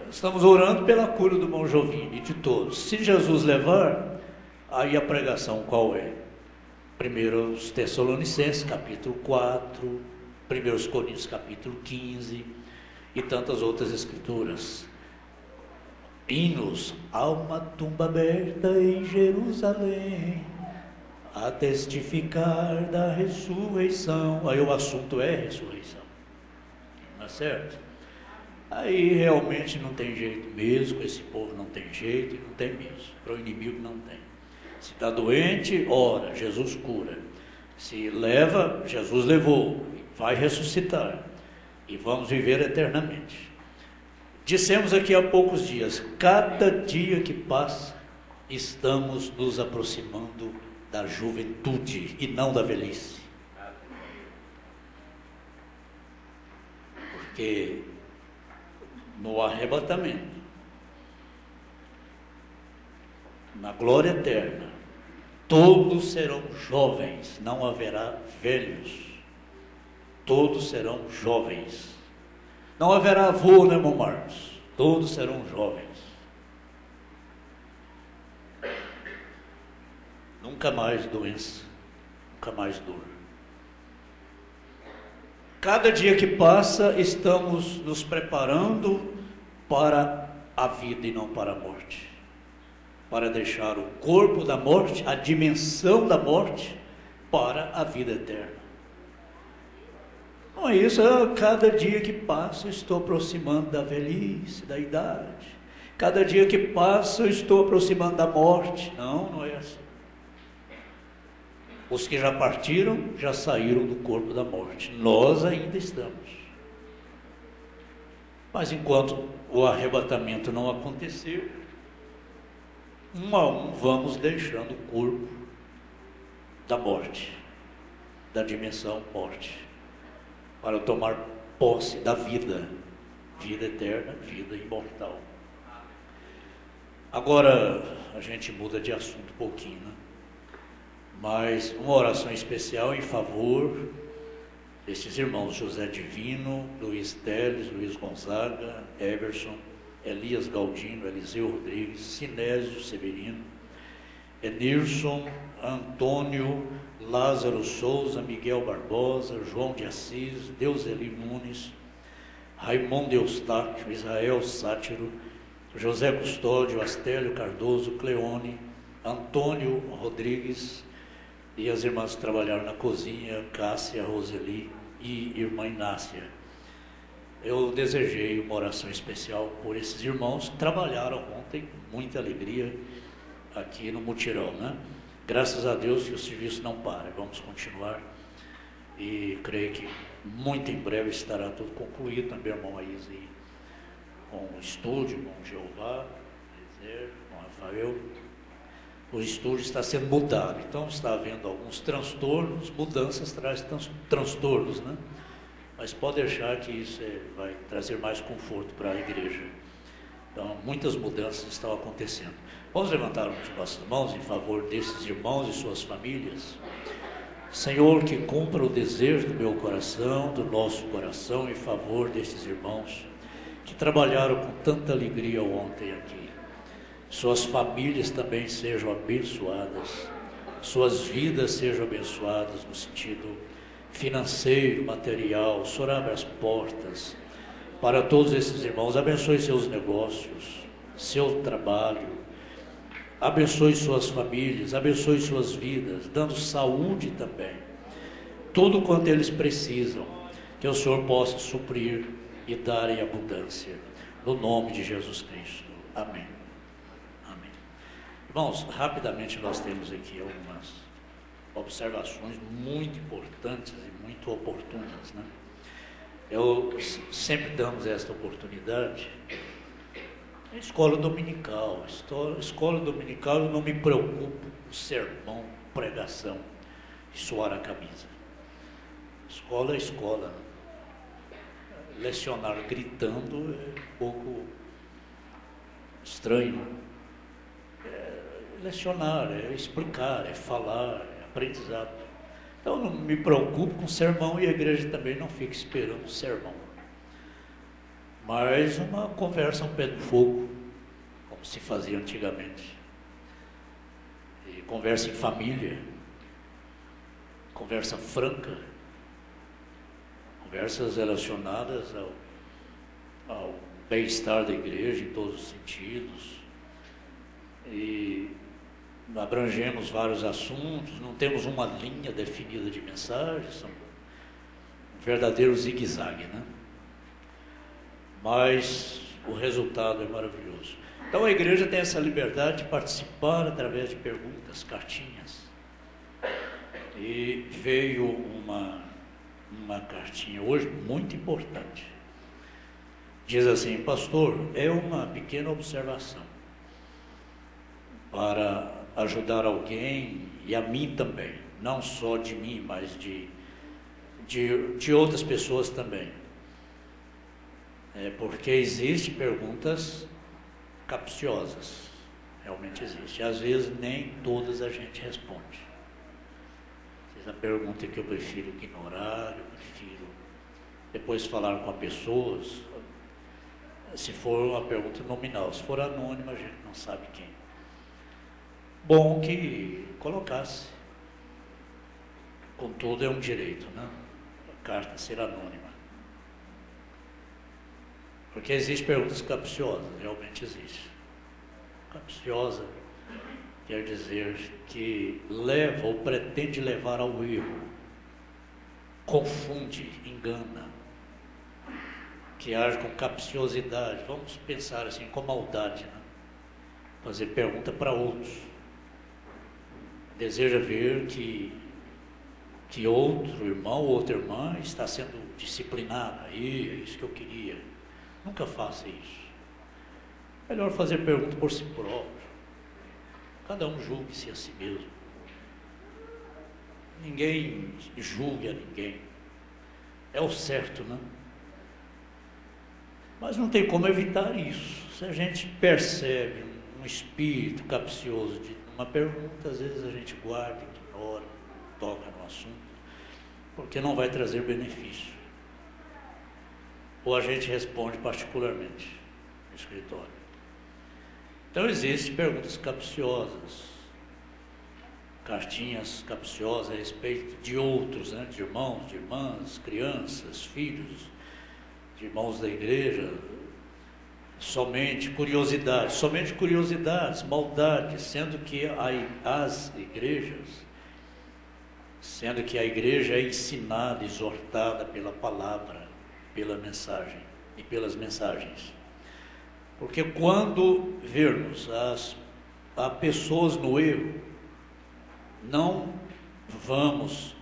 Estamos orando pela cura do irmão Jovini, de todos. Se Jesus levar, aí a pregação qual é? 1 Tessalonicenses, capítulo 4, 1 Coríntios, capítulo 15 e tantas outras escrituras. Hinos, há uma tumba aberta em Jerusalém, a testificar da ressurreição. Aí o assunto é ressurreição, não é certo? Aí realmente não tem jeito mesmo, com esse povo não tem jeito, e não tem mesmo, para o inimigo não tem. Se está doente, ora, Jesus cura. Se leva, Jesus levou, vai ressuscitar, e vamos viver eternamente. Dissemos aqui há poucos dias, cada dia que passa, estamos nos aproximando da juventude e não da velhice. Porque no arrebatamento, na glória eterna, todos serão jovens, não haverá velhos. Todos serão jovens. Não haverá avô, né, irmão Marcos? Todos serão jovens. Nunca mais doença, nunca mais dor. Cada dia que passa, estamos nos preparando para a vida e não para a morte. Para deixar o corpo da morte, a dimensão da morte, para a vida eterna. Não é isso, cada dia que passa eu estou aproximando da velhice, da idade. Cada dia que passa eu estou aproximando da morte. Não, não é assim. Os que já partiram, já saíram do corpo da morte. Nós ainda estamos. Mas enquanto o arrebatamento não acontecer, um a um vamos deixando o corpo da morte, da dimensão morte, para tomar posse da vida, vida eterna, vida imortal. Agora a gente muda de assunto um pouquinho, né? Mas uma oração especial em favor destes irmãos José Divino, Luiz Teles, Luiz Gonzaga, Everson, Elias Galdino, Eliseu Rodrigues, Sinésio Severino, Enirson, Antônio, Lázaro Souza, Miguel Barbosa, João de Assis, Deuseli Nunes, Raimundo Eustáquio, Israel Sátiro, José Custódio, Astélio Cardoso, Cleone, Antônio Rodrigues e as irmãs que trabalharam na cozinha, Cássia, Roseli e irmã Inácia. Eu desejei uma oração especial por esses irmãos que trabalharam ontem com muita alegria aqui no mutirão, né? Graças a Deus que o serviço não para, vamos continuar e creio que muito em breve estará tudo concluído, também irmão Aís aí, com o estúdio, com o Jeová, com o Rafael. O estúdio está sendo mudado, então está havendo alguns transtornos, mudanças traz transtornos, né? Mas pode deixar que isso vai trazer mais conforto para a igreja. Então, muitas mudanças estão acontecendo. Vamos levantar de nossas mãos em favor desses irmãos e suas famílias. Senhor, que cumpra o desejo do meu coração, do nosso coração, em favor desses irmãos que trabalharam com tanta alegria ontem aqui. Suas famílias também sejam abençoadas, suas vidas sejam abençoadas no sentido financeiro, material. O Senhor abre as portas para todos esses irmãos, abençoe seus negócios, seu trabalho, abençoe suas famílias, abençoe suas vidas, dando saúde também, tudo quanto eles precisam, que o Senhor possa suprir e dar em abundância, no nome de Jesus Cristo. Amém. Amém. Irmãos, rapidamente nós temos aqui algumas observações muito importantes e muito oportunas, né? Eu sempre damos esta oportunidade. A escola dominical, escola dominical, eu não me preocupo com sermão, pregação e suar a camisa. Escola é escola, né? Lecionar gritando é um pouco estranho. Lecionar é explicar, é falar, é aprendizado. Então, não me preocupo com sermão e a igreja também não fica esperando sermão. Mas uma conversa um pé no fogo, como se fazia antigamente. E conversa em família, conversa franca, conversas relacionadas ao bem-estar da igreja em todos os sentidos. E abrangemos vários assuntos, não temos uma linha definida de mensagens, são um verdadeiro zigue-zague, né? Mas o resultado é maravilhoso. Então a igreja tem essa liberdade de participar através de perguntas, cartinhas. E veio uma cartinha hoje muito importante. Diz assim: pastor, é uma pequena observação para ajudar alguém e a mim também, não só de mim, mas de outras pessoas também. Porque existem perguntas capciosas, realmente existe. Às vezes nem todas a gente responde. Às vezes a pergunta é que eu prefiro ignorar, eu prefiro depois falar com a pessoa, se for uma pergunta nominal. Se for anônima, a gente não sabe quem. Bom que colocasse. Contudo, é um direito, né? A carta ser anônima. Porque existem perguntas capciosas, realmente existe. Capciosa quer dizer que leva ou pretende levar ao erro, confunde, engana, que age com capciosidade. Vamos pensar assim, com maldade, né? Fazer pergunta para outros. Deseja ver que outro irmão ou outra irmã está sendo disciplinado. Aí, é isso que eu queria. Nunca faça isso. Melhor fazer pergunta por si próprio. Cada um julgue-se a si mesmo. Ninguém julgue a ninguém. É o certo, né? Mas não tem como evitar isso. Se a gente percebe um espírito capcioso de uma pergunta, às vezes a gente guarda, ignora, toca no assunto, porque não vai trazer benefício. Ou a gente responde particularmente no escritório. Então existem perguntas capciosas, cartinhas capciosas a respeito de outros, né? De irmãos, de irmãs, crianças, filhos, de irmãos da igreja. Somente curiosidades, maldades, sendo que a igreja é ensinada, exortada pela palavra, pela mensagem e pelas mensagens. Porque quando vermos há pessoas no erro, não vamos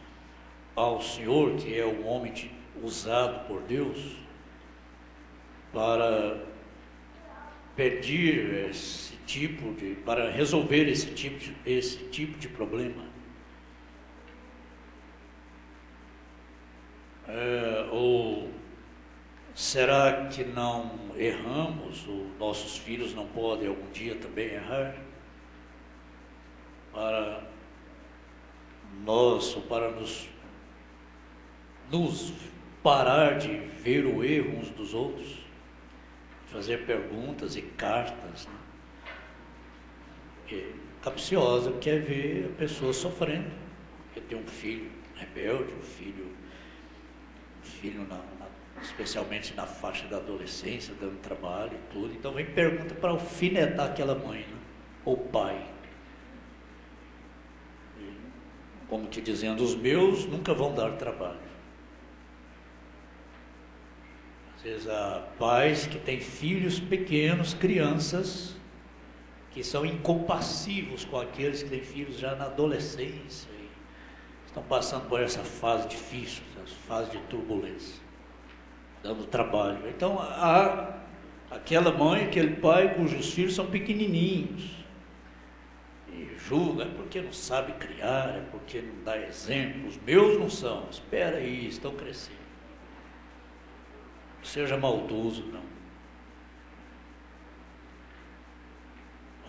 ao Senhor, que é um homem usado por Deus, para pedir para resolver esse tipo de problema. Ou será que não erramos? Ou nossos filhos não podem algum dia também errar? Para nós, ou para nos parar de ver o erro uns dos outros, fazer perguntas e cartas, né? Porque capciosa quer ver a pessoa sofrendo, porque tem um filho rebelde, um filho especialmente na faixa da adolescência, dando trabalho e tudo. Então vem pergunta para alfinetar aquela mãe, né? Ou pai. E, como que dizendo, os meus nunca vão dar trabalho. Às vezes há pais que têm filhos pequenos, crianças, que são incompassivos com aqueles que têm filhos já na adolescência e estão passando por essa fase difícil, essa fase de turbulência, dando trabalho. Então há aquela mãe, aquele pai cujos filhos são pequenininhos e julga, é porque não sabe criar, é porque não dá exemplo. Os meus não são, espera aí, estão crescendo. Seja maldoso, não.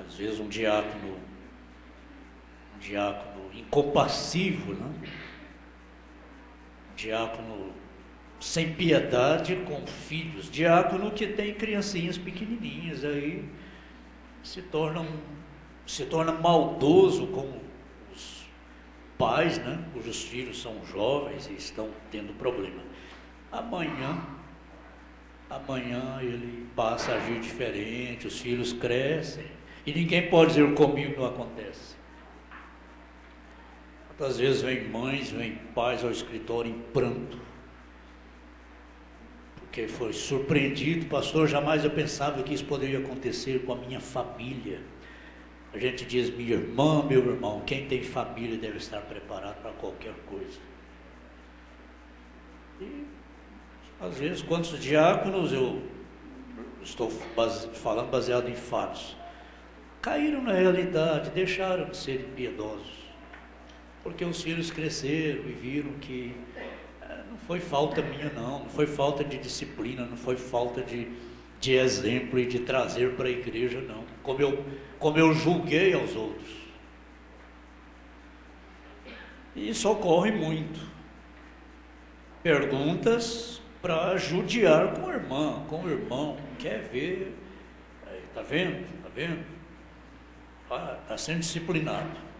Às vezes um diácono diácono incompassivo, né? Um diácono sem piedade com filhos, diácono que tem criancinhas pequenininhas, aí se torna maldoso com os pais, né? Cujos filhos são jovens e estão tendo problema. Amanhã ele passa a agir diferente, os filhos crescem, e ninguém pode dizer comigo não acontece. Quantas vezes vem mães, vem pais ao escritório em pranto, porque foi surpreendido, pastor, jamais eu pensava que isso poderia acontecer com a minha família. A gente diz, minha irmã, meu irmão, quem tem família deve estar preparado para qualquer coisa. E, às vezes, quantos diáconos, eu estou falando baseado em fatos, caíram na realidade, deixaram de ser impiedosos, porque os filhos cresceram e viram que não foi falta minha não foi falta de disciplina, não foi falta de exemplo e de trazer para a igreja não, como eu julguei aos outros. E isso ocorre muito. Perguntas para judiar com a irmã, com o irmão, quer ver, está vendo, está sendo disciplinado.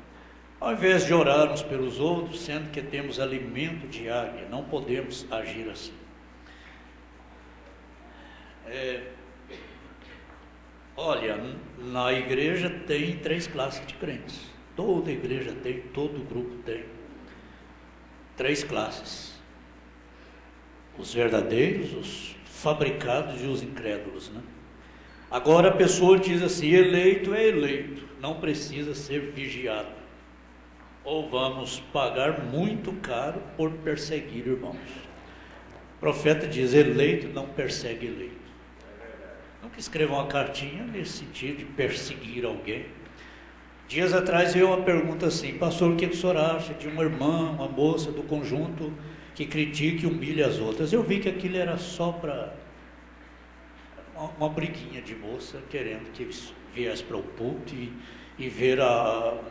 Ao invés de orarmos pelos outros, sendo que temos alimento de águia, não podemos agir assim. Olha, na igreja tem 3 classes de crentes. Toda igreja tem, todo grupo tem. 3 classes. Os verdadeiros, os fabricados e os incrédulos, né? Agora a pessoa diz assim, eleito é eleito, não precisa ser vigiado. Ou vamos pagar muito caro por perseguir irmãos. O profeta diz, eleito não persegue eleito. Nunca escreva uma cartinha nesse sentido de perseguir alguém. Dias atrás veio uma pergunta assim, pastor, o que o senhor acha de uma irmã, uma moça do conjunto que critica e humilha as outras? Eu vi que aquilo era só para uma briguinha de moça, querendo que viesse para o púlpito e ver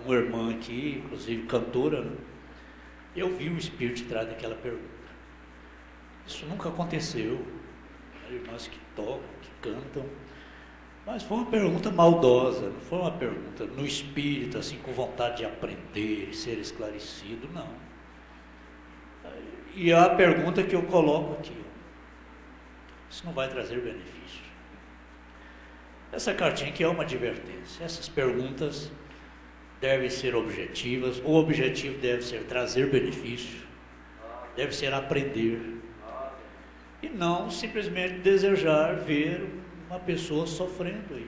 uma irmã aqui, inclusive cantora, né? Eu vi o Espírito atrás daquela pergunta. Isso nunca aconteceu. Irmãs que tocam, que cantam, mas foi uma pergunta maldosa, não foi uma pergunta no espírito, assim, com vontade de aprender e ser esclarecido, não. E a pergunta que eu coloco aqui, isso não vai trazer benefício. Essa cartinha aqui é uma advertência. Essas perguntas devem ser objetivas. O objetivo deve ser trazer benefício, deve ser aprender, e não simplesmente desejar ver uma pessoa sofrendo aí,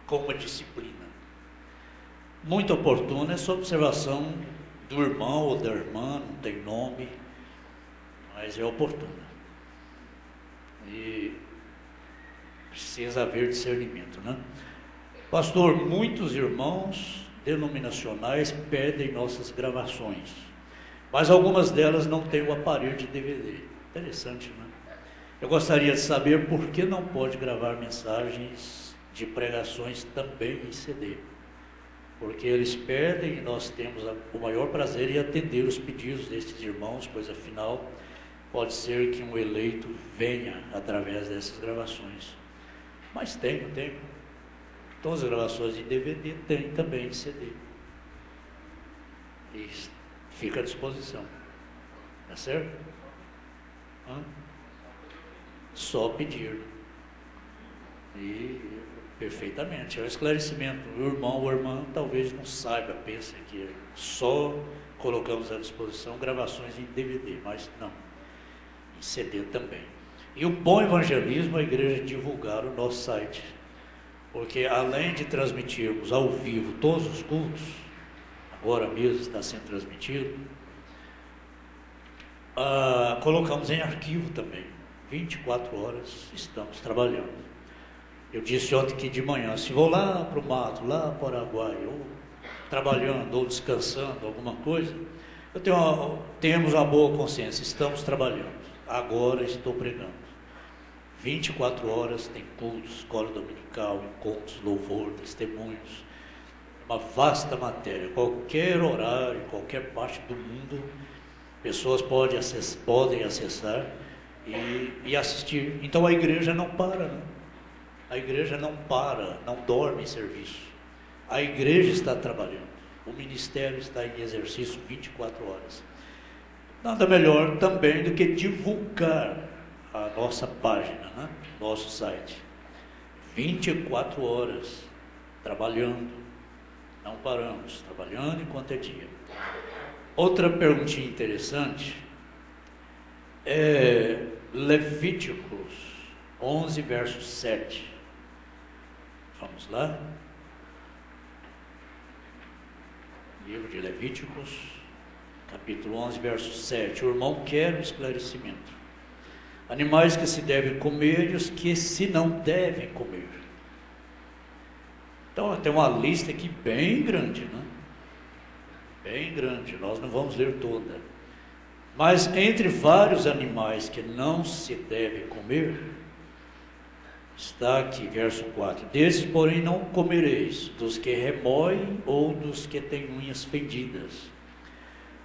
com uma disciplina. Muito oportuna essa observação do irmão ou da irmã, não tem nome, mas é oportuna. E precisa haver discernimento, né? Pastor, muitos irmãos denominacionais pedem nossas gravações, mas algumas delas não têm o aparelho de DVD. Interessante, né? Eu gostaria de saber por que não pode gravar mensagens de pregações também em CD. Porque eles pedem e nós temos o maior prazer em atender os pedidos destes irmãos, pois afinal pode ser que um eleito venha através dessas gravações. Mas tem. Todas as gravações de DVD tem também em CD. E fica à disposição. Tá certo? Só pedir. E perfeitamente, é um esclarecimento. O irmão ou a irmã talvez não saiba, pensa que só colocamos à disposição gravações em DVD, mas não, em CD também. E o bom evangelismo é a igreja divulgar o nosso site, porque além de transmitirmos ao vivo todos os cultos, agora mesmo está sendo transmitido, colocamos em arquivo também. 24 horas estamos trabalhando. Eu disse ontem que de manhã, se vou lá para o mato, lá para o Paraguai, ou trabalhando, ou descansando, alguma coisa, temos uma boa consciência, estamos trabalhando. Agora estou pregando. 24 horas tem cultos, escola dominical, encontros, louvor, testemunhos. uma vasta matéria. Qualquer horário, qualquer parte do mundo, pessoas podem acessar e assistir. Então a igreja não para, né? A igreja não para, não dorme em serviço. A igreja está trabalhando. O ministério está em exercício 24 horas. Nada melhor também do que divulgar a nossa página, né? Nosso site. 24 horas trabalhando, não paramos, trabalhando enquanto é dia. Outra perguntinha interessante é Levíticos 11, verso 7. Vamos lá. Livro de Levíticos, capítulo 11, verso 7. O irmão quer um esclarecimento. Animais que se devem comer e os que se não devem comer. Então, tem uma lista aqui bem grande, né? Bem grande, nós não vamos ler toda. Mas entre vários animais que não se deve comer, está aqui, verso 4. Desses, porém, não comereis, dos que remoem ou dos que têm unhas fendidas.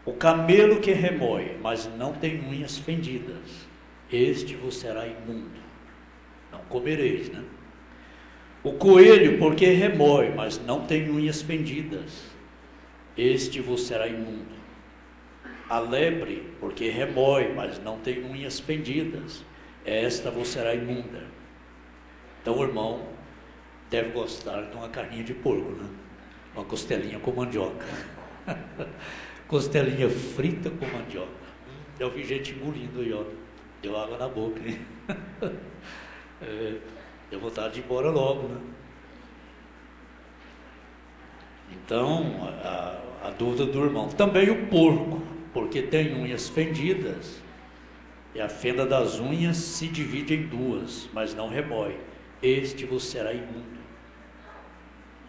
O camelo que remói, mas não tem unhas fendidas, este vos será imundo. Não comereis, né? O coelho, porque remói, mas não tem unhas fendidas, este vos será imundo. A lebre, porque remói, mas não tem unhas fendidas, esta vos será imunda. Então o irmão deve gostar de uma carninha de porco, né? Uma costelinha com mandioca. Costelinha frita com mandioca. Eu vi gente engolindo aí, ó. Deu água na boca, hein? Deu vontade de ir embora logo, né? Então, a dúvida do irmão. Também o porco, porque tem unhas fendidas, e a fenda das unhas se divide em duas, mas não remói. Este vos será imundo.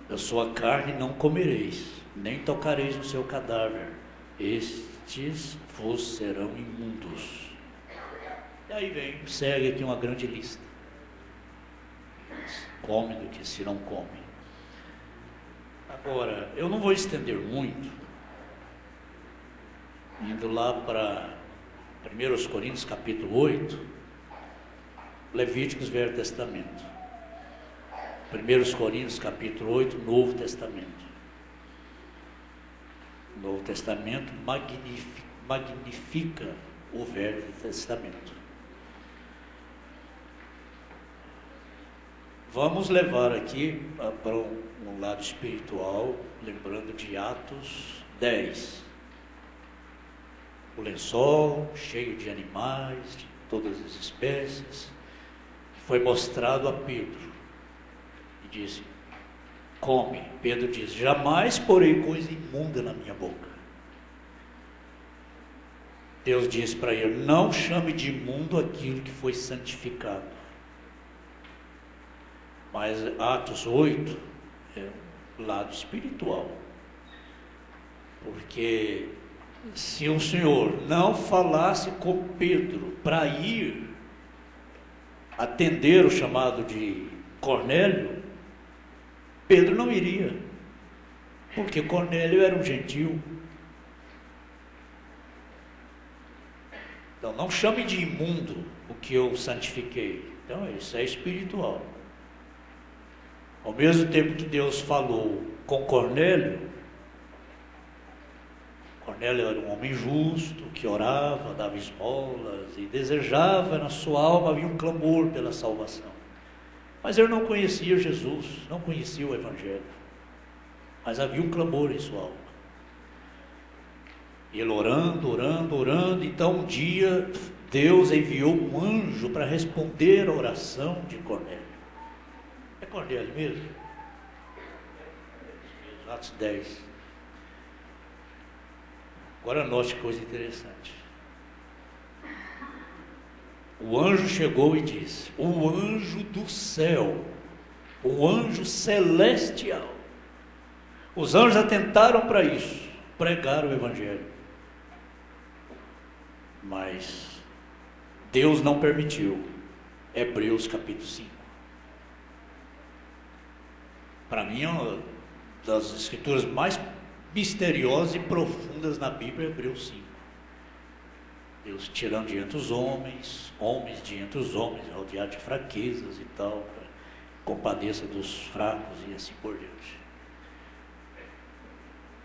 Da sua carne não comereis, nem tocareis no seu cadáver. Estes vos serão imundos. E aí segue aqui uma grande lista. Come do que se não come. Agora, eu não vou estender muito, indo lá para 1 Coríntios capítulo 8, Levíticos, Velho Testamento. 1 Coríntios capítulo 8, Novo Testamento. O Novo Testamento magnifica o Velho Testamento. Vamos levar aqui para um lado espiritual, lembrando de Atos 10. O lençol cheio de animais, de todas as espécies, foi mostrado a Pedro. E disse, come. Pedro diz, jamais porei coisa imunda na minha boca. Deus disse para ele, não chame de imundo aquilo que foi santificado. Mas Atos 8 é o lado espiritual. Porque se o Senhor não falasse com Pedro para ir atender o chamado de Cornélio, Pedro não iria. Porque Cornélio era um gentil. Então não chame de imundo o que eu santifiquei. Então isso é espiritual. Ao mesmo tempo que Deus falou com Cornélio, Cornélio era um homem justo, que orava, dava esmolas e desejava, na sua alma havia um clamor pela salvação. Mas ele não conhecia Jesus, não conhecia o Evangelho. Mas havia um clamor em sua alma. E ele orando, então um dia Deus enviou um anjo para responder a oração de Cornélio. É Cornélio mesmo? Atos 10. Agora note que coisa interessante. O anjo chegou e disse, o anjo do céu, o anjo celestial. Os anjos atentaram para isso, pregar o Evangelho. Mas Deus não permitiu. Hebreus capítulo 5. Para mim das escrituras mais misteriosas e profundas na Bíblia, Hebreus 5. Deus tirando de entre os homens, homens de entre os homens, rodeado de fraquezas e tal, compadeça dos fracos e assim por diante.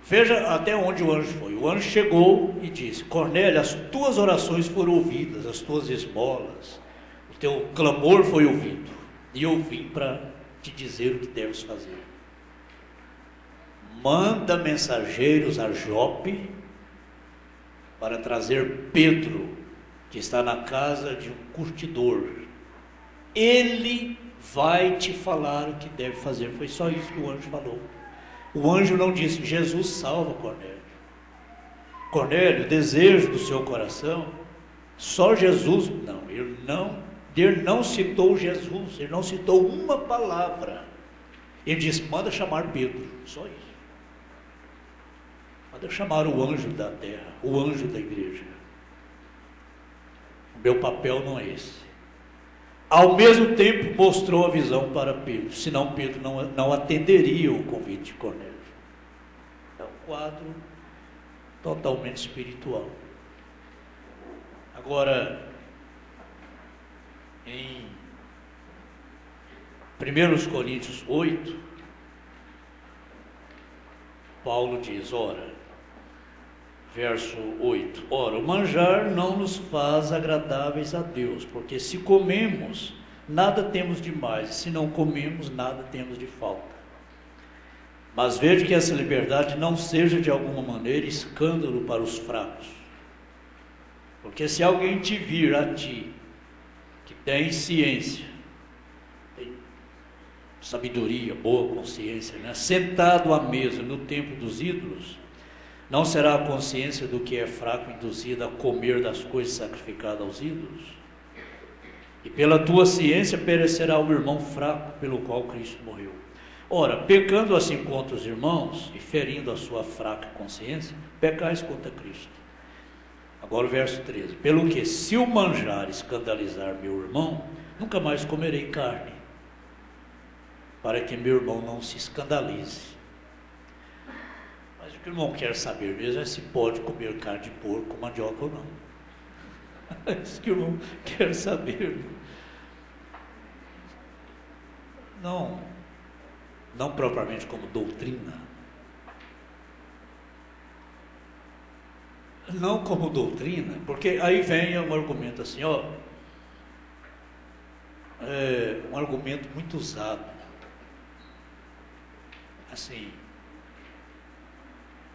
Veja até onde o anjo foi. O anjo chegou e disse: Cornélio, as tuas orações foram ouvidas, as tuas esmolas, o teu clamor foi ouvido, e eu vim para te dizer o que deves fazer. Manda mensageiros a Jope para trazer Pedro, que está na casa de um curtidor. Ele vai te falar o que deve fazer. Foi só isso que o anjo falou. O anjo não disse: Jesus salva Cornélio. Cornélio, desejo do seu coração, só Jesus. Não, ele não citou Jesus, ele não citou uma palavra. Ele disse: manda chamar Pedro, só isso. Manda chamar o anjo da terra, o anjo da igreja. O meu papel não é esse. Ao mesmo tempo mostrou a visão para Pedro, senão Pedro não atenderia o convite de Cornélio. É um quadro totalmente espiritual. Agora, em 1 Coríntios 8, Paulo diz, verso 8, ora, o manjar não nos faz agradáveis a Deus, porque se comemos, nada temos de mais, e se não comemos, nada temos de falta. Mas veja que essa liberdade não seja de alguma maneira escândalo para os fracos. Porque se alguém te vir a ti, que tem ciência, tem sabedoria, boa consciência, né? Sentado à mesa no templo dos ídolos, não será a consciência do que é fraco induzida a comer das coisas sacrificadas aos ídolos? E pela tua ciência perecerá o irmão fraco pelo qual Cristo morreu. Ora, pecando assim contra os irmãos e ferindo a sua fraca consciência, pecais contra Cristo. Agora o verso 13. Pelo que, se o manjar escandalizar meu irmão, nunca mais comerei carne, para que meu irmão não se escandalize. Mas o que o irmão quer saber mesmo é se pode comer carne de porco, mandioca ou não. É isso que o irmão quer saber. Não propriamente como doutrina. Não como doutrina, porque aí vem um argumento assim, um argumento muito usado. Assim,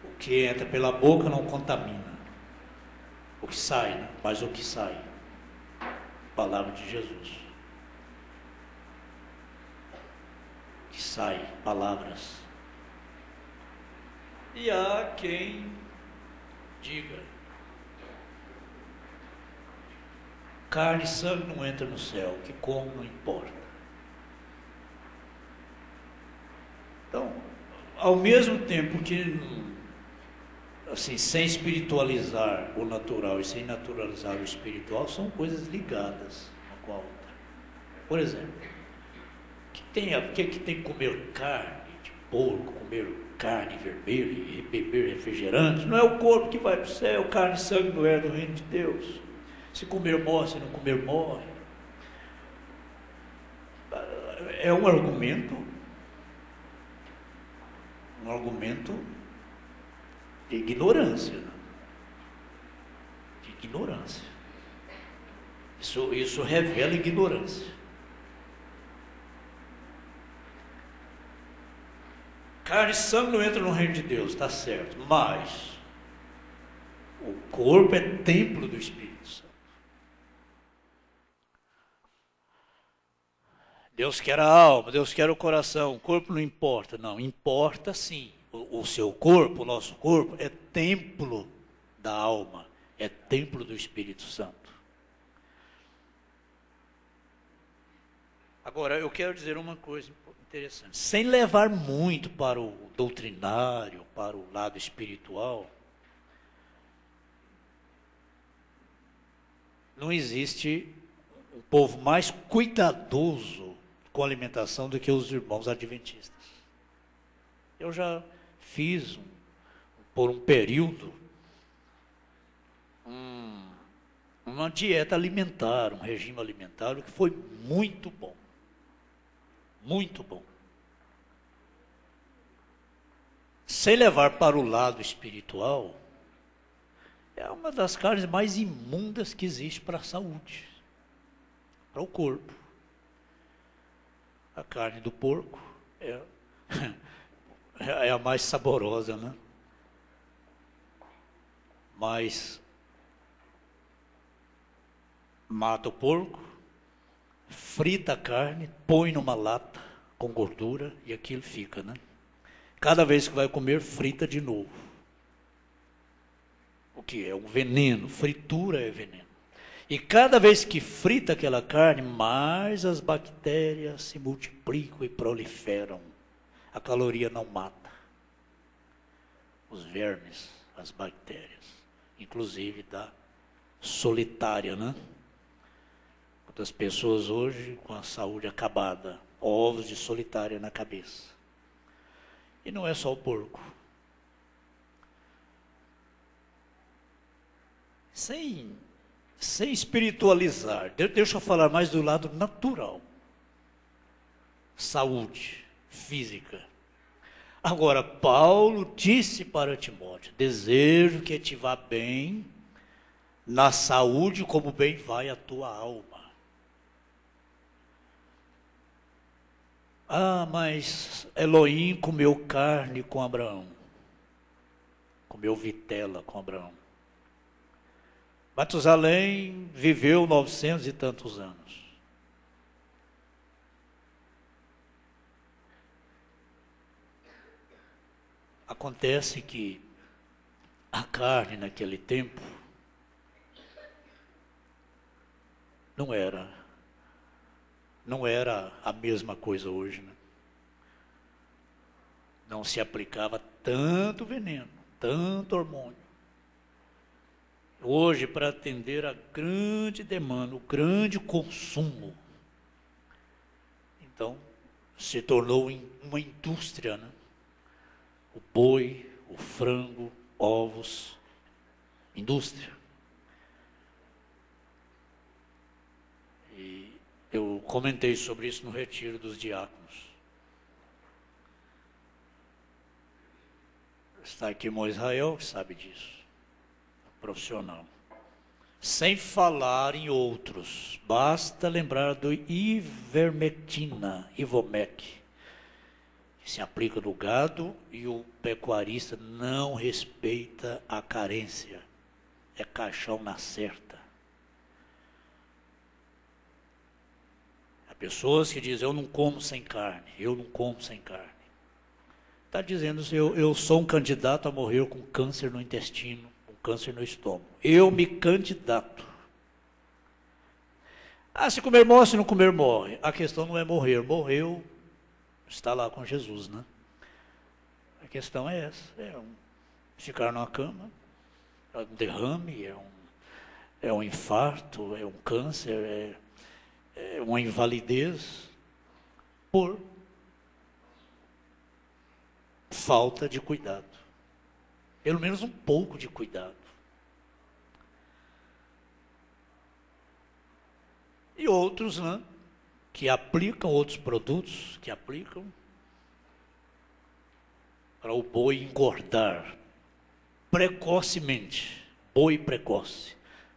o que entra pela boca não contamina. O que sai, né? Mas o que sai. Palavra de Jesus. Que sai, palavras. E há quem diga: carne e sangue não entra no céu, que como não importa. Então, ao mesmo tempo que, assim, sem espiritualizar o natural e sem naturalizar o espiritual, são coisas ligadas uma com a outra. Por exemplo, que tem que comer carne de porco, comer carne vermelha e beber refrigerante? Não é o corpo que vai para o céu, carne e sangue não é do reino de Deus. Se comer morre, se não comer morre. É um argumento de ignorância. Né? De ignorância. Isso revela ignorância. Carne e sangue não entram no reino de Deus, está certo, mas o corpo é templo do Espírito Santo. Deus quer a alma, Deus quer o coração, o corpo não importa. Não, importa sim. O seu corpo, o nosso corpo, é templo da alma, é templo do Espírito Santo. Agora, eu quero dizer uma coisa interessante. Sem levar muito para o doutrinário, para o lado espiritual, não existe um povo mais cuidadoso com a alimentação do que os irmãos adventistas. Eu já fiz, por um período, uma dieta alimentar, um regime alimentar, que foi muito bom. Muito bom. Sem levar para o lado espiritual, é uma das carnes mais imundas que existe para a saúde, para o corpo. A carne do porco é a mais saborosa, né? Mas mata o porco, frita a carne, põe numa lata com gordura e aquilo fica, né? Cada vez que vai comer, frita de novo. O que é? Um veneno. Fritura é veneno. E cada vez que frita aquela carne, mais as bactérias se multiplicam e proliferam. A caloria não mata. Os vermes, as bactérias, inclusive da solitária, né? Quantas pessoas hoje com a saúde acabada, ovos de solitária na cabeça. E não é só o porco. Sem espiritualizar, deixa eu falar mais do lado natural. Saúde física. Agora, Paulo disse para Timóteo: desejo que te vá bem na saúde, como bem vai a tua alma. Ah, mas Elohim comeu carne com Abraão. Comeu vitela com Abraão. Matusalém viveu 900 e tantos anos. Acontece que a carne naquele tempo não era a mesma coisa hoje, né? Não se aplicava tanto veneno, tanto hormônio. Hoje, para atender a grande demanda, o grande consumo, então, se tornou uma indústria, né? O boi, o frango, ovos, indústria. E eu comentei sobre isso no retiro dos diáconos. Está aqui o Israel, que sabe disso. Profissional. Sem falar em outros, basta lembrar do ivermectina, Ivomec, que se aplica no gado e o pecuarista não respeita a carência. É caixão na certa. Há pessoas que dizem: eu não como sem carne, eu não como sem carne. Está dizendo assim: eu sou um candidato a morrer com câncer no intestino, câncer no estômago. Eu me candidato. Ah, se comer morre, se não comer morre. A questão não é morrer. Morreu, está lá com Jesus, né? A questão é essa. Ficar numa cama, é um derrame, é um infarto, é um câncer, é uma invalidez por falta de cuidado. Pelo menos um pouco de cuidado. E outros, né, que aplicam outros produtos, que aplicam para o boi engordar precocemente. Boi precoce.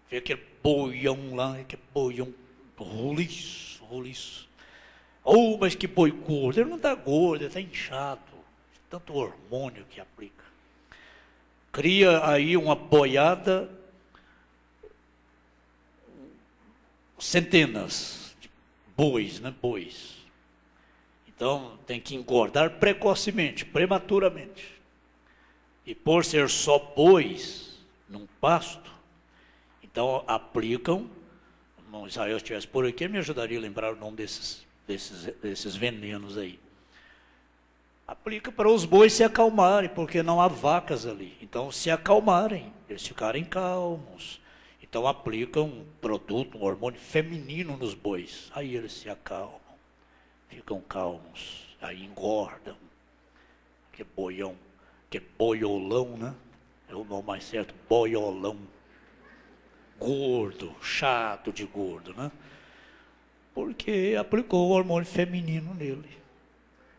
Vê aquele boião lá, aquele boião roliço. Oh, mas que boi gordo. Ele não está gordo, ele está inchado. Tanto hormônio que aplica. Cria aí uma boiada, centenas de bois, né? Bois. Então tem que engordar precocemente, prematuramente. E por ser só bois num pasto, então aplicam. Se Israel estivesse por aqui, ele me ajudaria a lembrar o nome desses venenos aí. Aplica para os bois se acalmarem, porque não há vacas ali. Então, se acalmarem, eles ficarem calmos. Então, aplicam um produto, um hormônio feminino nos bois. Aí eles se acalmam, ficam calmos, aí engordam. que é boião, que é boiolão, né? É o nome mais certo, boiolão. Gordo, chato de gordo, né? Porque aplicou o hormônio feminino nele.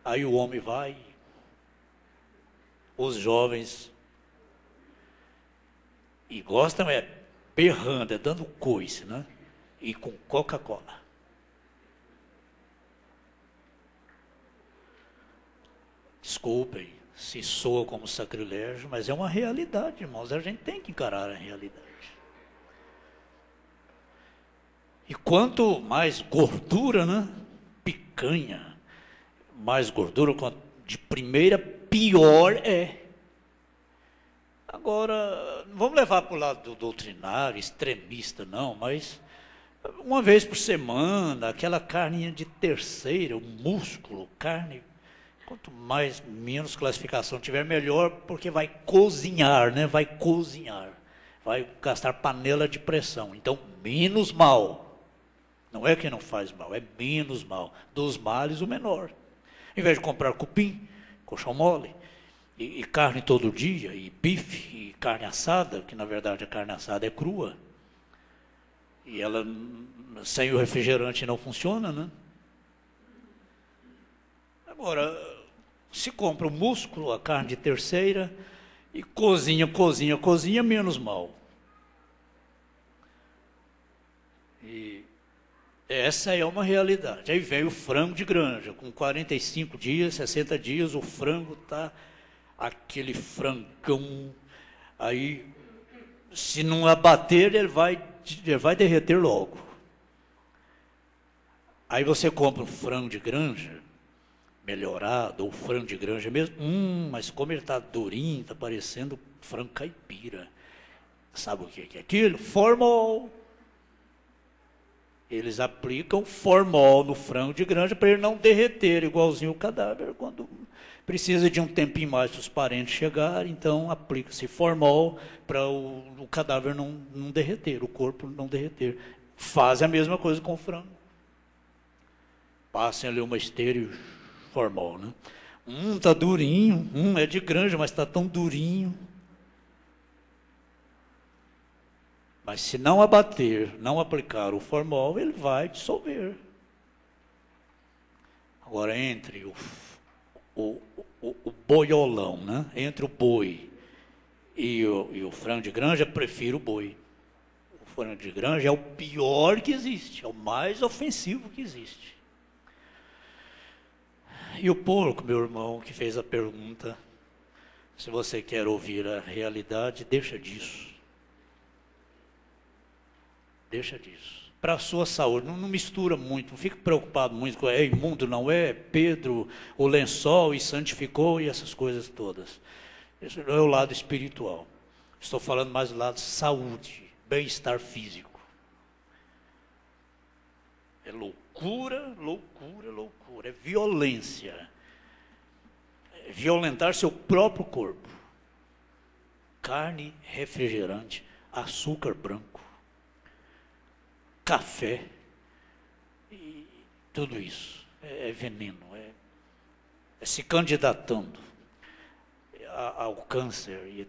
Aí o homem vai, os jovens, e gostam berrando, dando coice, né? E com Coca-Cola. Desculpem se soa como sacrilégio, mas é uma realidade, irmãos. A gente tem que encarar a realidade. E quanto mais gordura, né? Picanha, mais gordura, de primeira, pior é. Agora, não vamos levar para o lado do doutrinário, extremista, não, mas uma vez por semana, aquela carninha de terceira, o músculo, carne, quanto menos classificação tiver, melhor, porque vai cozinhar, né? Vai cozinhar, vai gastar panela de pressão, então menos mal. Não é que não faz mal, é menos mal. Dos males, o menor. Em vez de comprar cupim, colchão mole, e carne todo dia, e bife, e carne assada, que na verdade a carne assada é crua, e ela sem o refrigerante não funciona, né? Agora, se compra o músculo, a carne de terceira, e cozinha, menos mal. E essa é uma realidade. Aí vem o frango de granja, com 45 dias, 60 dias, o frango está aquele frangão. Aí, se não abater, ele vai derreter logo. Aí você compra um frango de granja, melhorado, ou frango de granja mesmo. Mas como ele está durinho, está parecendo frango caipira. Sabe o que é aquilo? Formol. Eles aplicam formol no frango de granja para ele não derreter, igualzinho o cadáver. Quando precisa de um tempinho mais para os parentes chegarem, então aplica-se formol para o cadáver não derreter, o corpo não derreter. Fazem a mesma coisa com o frango. Passem ali uma esteira e formol, né? Tá durinho, é de granja, mas está tão durinho. Mas se não abater, não aplicar o formol, ele vai dissolver. Agora, entre o boiolão, né? Entre o boi e o frango de granja, eu prefiro o boi. O frango de granja é o pior que existe, é o mais ofensivo que existe. E o porco, meu irmão, que fez a pergunta, se você quer ouvir a realidade, deixa disso. Deixa disso. Para a sua saúde, não mistura muito, não fique preocupado muito com é imundo, não é? Pedro, o lençol e santificou e essas coisas todas. Isso não é o lado espiritual. Estou falando mais do lado saúde, bem-estar físico. É loucura, loucura, loucura. É violência. É violentar seu próprio corpo. Carne, refrigerante, açúcar branco, café, e tudo isso é veneno, é se candidatando ao câncer e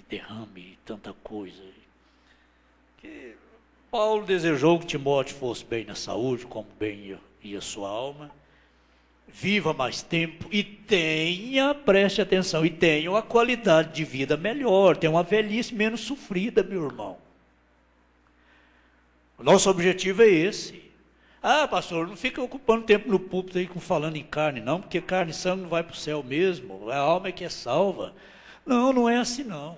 derrame e tanta coisa. Que Paulo desejou que Timóteo fosse bem na saúde, como bem ia sua alma, viva mais tempo e preste atenção, e tenha uma qualidade de vida melhor, tenha uma velhice menos sofrida, meu irmão. O nosso objetivo é esse. Pastor, não fica ocupando tempo no púlpito aí falando em carne, não, porque carne e sangue não vai para o céu mesmo, a alma é que é salva. Não, não é assim não.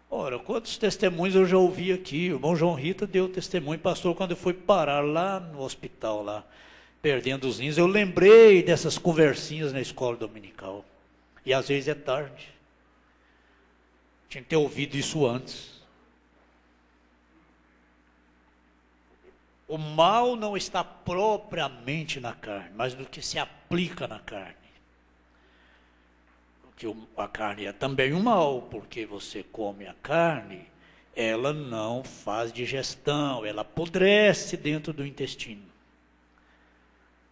Ora, quantos testemunhos eu já ouvi aqui? O irmão João Rita deu testemunho, pastor, quando eu fui parar lá no hospital, lá, perdendo os rins, eu lembrei dessas conversinhas na escola dominical. E às vezes é tarde. Tinha que ter ouvido isso antes. O mal não está propriamente na carne, mas no que se aplica na carne. Porque a carne é também um mal, porque você come a carne, ela não faz digestão, ela apodrece dentro do intestino.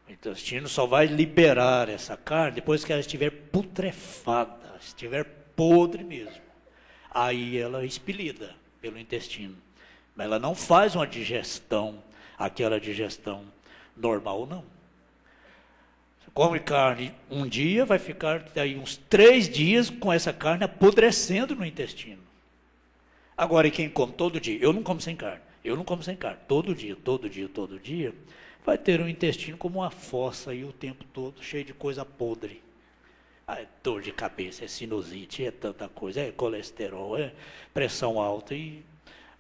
O intestino só vai liberar essa carne depois que ela estiver putrefada, estiver podre mesmo. Aí ela é expelida pelo intestino. Mas ela não faz uma digestão, aquela digestão normal, não. Você come carne um dia, vai ficar daí uns 3 dias com essa carne apodrecendo no intestino. Agora, e quem come todo dia? Eu não como sem carne. Eu não como sem carne. Todo dia, vai ter um intestino como uma fossa aí o tempo todo, cheio de coisa podre. É dor de cabeça, é sinusite, é tanta coisa, é colesterol, é pressão alta. E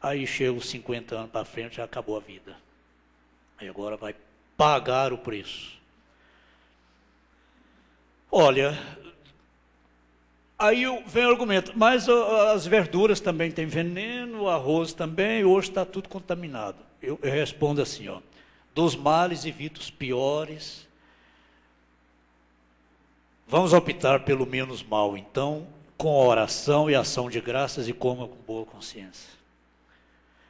aí chega os 50 anos para frente, já acabou a vida. Aí agora vai pagar o preço. Olha, aí vem o argumento, mas as verduras também têm veneno, o arroz também, hoje está tudo contaminado. Eu respondo assim, ó, dos males evita os piores. Vamos optar pelo menos mal, então, com oração e ação de graças e coma com boa consciência.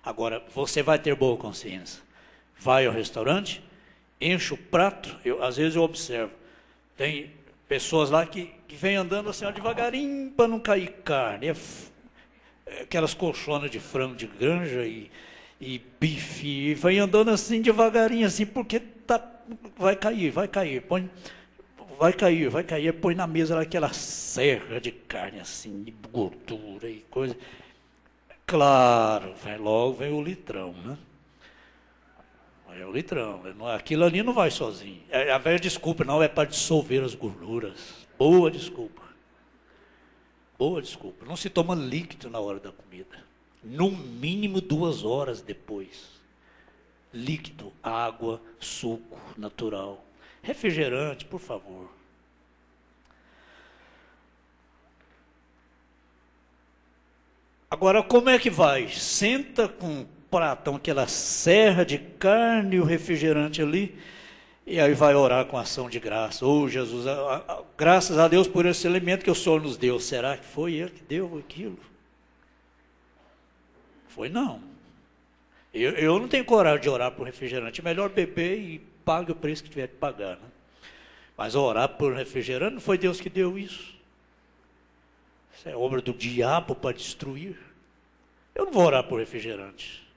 Agora, você vai ter boa consciência. Vai ao restaurante, enche o prato, às vezes eu observo, tem pessoas lá que vêm andando assim, ó, devagarinho para não cair carne. Aquelas colchonas de frango de granja e bife, e vem andando assim devagarinho, assim, porque vai cair, vai cair, põe na mesa lá aquela serra de carne assim, de gordura e coisa. Claro, logo vem o litrão, né? É o litrão, aquilo ali não vai sozinho. A velha desculpa, não, é para dissolver as gorduras. Boa desculpa. Boa desculpa. Não se toma líquido na hora da comida. No mínimo 2 horas depois. Líquido, água, suco natural. Refrigerante, por favor. Agora, como é que vai? Senta com pratão, aquela serra de carne e o refrigerante ali, e aí vai orar com ação de graça. Oh, Jesus, graças a Deus por esse alimento que o Senhor nos deu. Será que foi Ele que deu aquilo? Foi não. Eu não tenho coragem de orar por refrigerante. É melhor beber e pague o preço que tiver de pagar, né? Mas orar por refrigerante, não foi Deus que deu isso. Isso é obra do diabo para destruir. Eu não vou orar por refrigerante.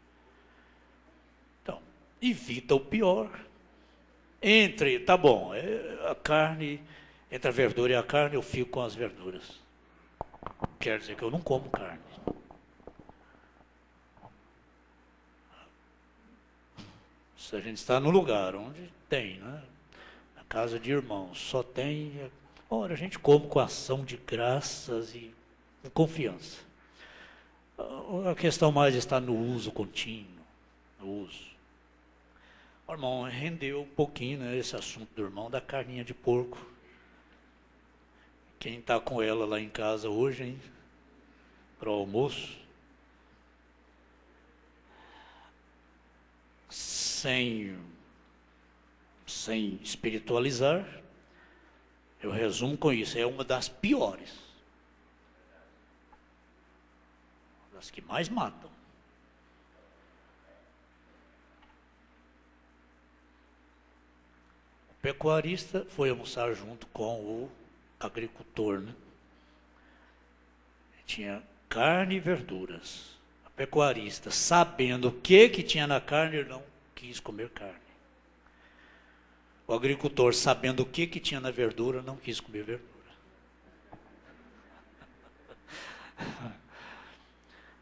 Evita o pior. Tá bom, a carne, entre a verdura e a carne, eu fico com as verduras. Quer dizer que eu não como carne. Se a gente está no lugar onde tem, né? Na casa de irmãos, só tem. Ora, a gente come com ação de graças e com confiança. A questão mais está no uso contínuo, no uso. O irmão rendeu um pouquinho, né, esse assunto do irmão da carninha de porco. Quem está com ela lá em casa hoje, hein? Para o almoço. Sem espiritualizar, eu resumo com isso, é uma das piores. Das que mais matam. O pecuarista foi almoçar junto com o agricultor, né? Tinha carne e verduras. O pecuarista, sabendo o que tinha na carne, ele não quis comer carne. O agricultor, sabendo o que tinha na verdura, não quis comer verdura.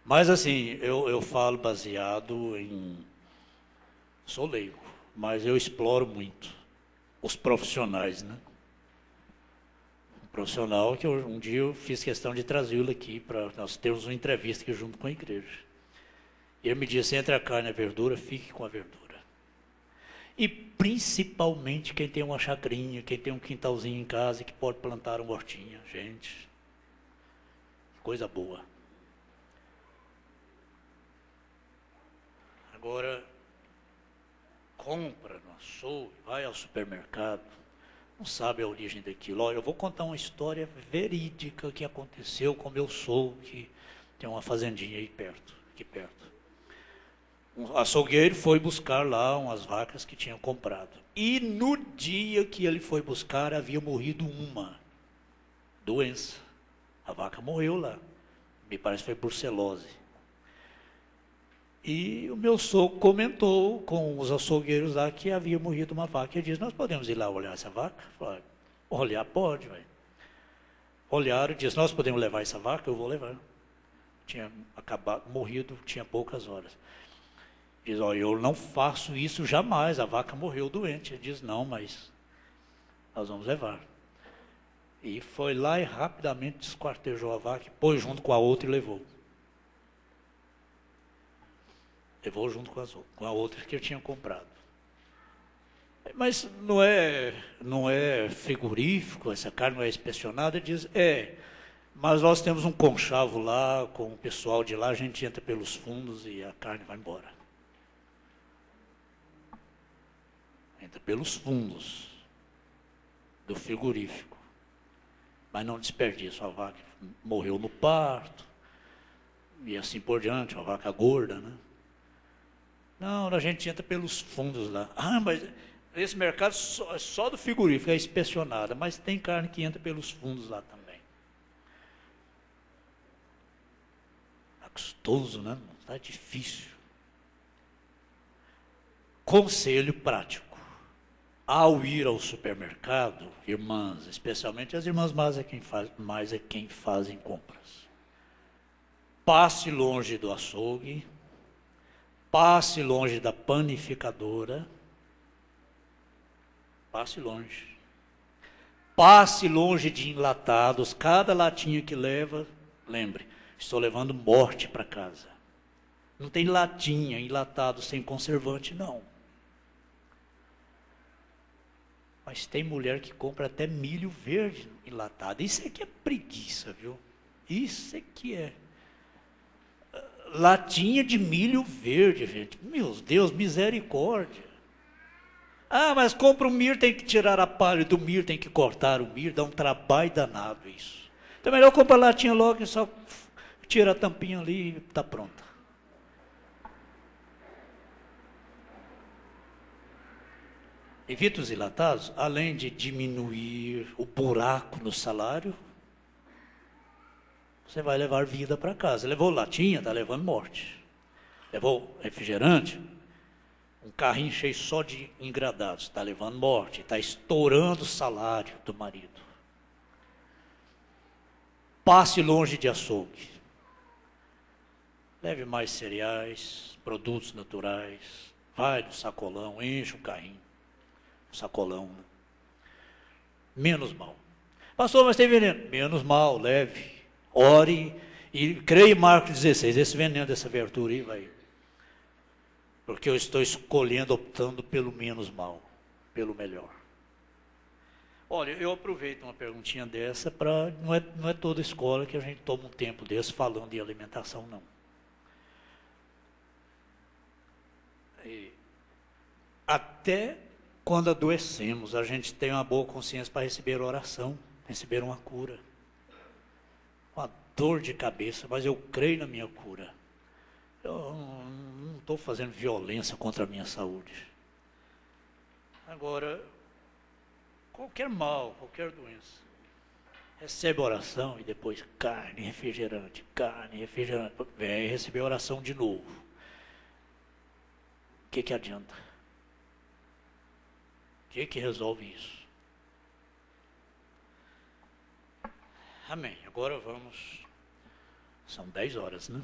Mas assim, eu falo baseado em... Sou leigo, mas eu exploro muito os profissionais, né? Um profissional que um dia eu fiz questão de trazê-lo aqui para nós termos uma entrevista aqui junto com a igreja. E ele me disse, entre a carne e a verdura, fique com a verdura. E principalmente quem tem uma chacrinha, quem tem um quintalzinho em casa e que pode plantar uma hortinha. Gente, coisa boa. Agora, compra no açougue, vai ao supermercado, não sabe a origem daquilo. Olha, eu vou contar uma história verídica que aconteceu com meu sogro, que tem uma fazendinha aí perto, aqui perto. um açougueiro foi buscar lá umas vacas que tinham comprado. E no dia que ele foi buscar, havia morrido uma doença. A vaca morreu lá. Me parece que foi brucelose. E o meu sogro comentou com os açougueiros lá que havia morrido uma vaca. Ele disse, nós podemos ir lá olhar essa vaca? Falei, olhar pode, velho. Olharam e disse, nós podemos levar essa vaca? Eu vou levar. Tinha acabado, morrido, tinha poucas horas. Diz, olha, eu não faço isso jamais, a vaca morreu doente. Ele diz, não, mas nós vamos levar. E foi lá e rapidamente desquartejou a vaca, pôs junto com a outra e levou. Levou junto com a outra que eu tinha comprado. Mas não é frigorífico, essa carne não é inspecionada. Ele diz, mas nós temos um conchavo lá, com o pessoal de lá, a gente entra pelos fundos e a carne vai embora. Entra pelos fundos do frigorífico. Mas não desperdiça, a vaca morreu no parto, e assim por diante, uma vaca gorda, né? Não, a gente entra pelos fundos lá. Ah, mas esse mercado só do frigorífico é inspecionada, mas tem carne que entra pelos fundos lá também. Está custoso, né? Está difícil. Conselho prático. Ao ir ao supermercado, irmãs, especialmente as irmãs mais é quem fazem compras. Passe longe do açougue, passe longe da panificadora, passe longe. Passe longe de enlatados, cada latinha que leva, lembre, estou levando morte para casa. Não tem latinha, enlatado sem conservante, não. Mas tem mulher que compra até milho verde enlatado. Isso é que é preguiça, viu? Isso é que é. Latinha de milho verde, gente. Meu Deus, misericórdia. Ah, mas compra o milho, tem que tirar a palha do milho, tem que cortar o milho, dá um trabalho danado isso. Então é melhor comprar latinha logo e só tira a tampinha ali e está pronta. Evita os enlatados, além de diminuir o buraco no salário, você vai levar vida para casa. Levou latinha, está levando morte. Levou refrigerante, um carrinho cheio só de engradados, está levando morte, está estourando o salário do marido. Passe longe de açougue. Leve mais cereais, produtos naturais, vai no sacolão, enche o carrinho. Sacolão, né? Menos mal. Pastor, mas tem veneno. Menos mal, leve. Ore e creia em Marcos 16. Esse veneno dessa abertura aí vai. Porque eu estou escolhendo, optando pelo menos mal, pelo melhor. Olha, eu aproveito uma perguntinha dessa para. Não é toda escola que a gente toma um tempo desse falando de alimentação, não. Até quando adoecemos, a gente tem uma boa consciência para receber oração, receber uma cura. Uma dor de cabeça, mas eu creio na minha cura. Eu não estou fazendo violência contra a minha saúde. Agora, qualquer mal, qualquer doença, recebe oração e depois carne, refrigerante, vem receber oração de novo. O que adianta? O que resolve isso? Amém. Agora vamos. São 10 horas, né?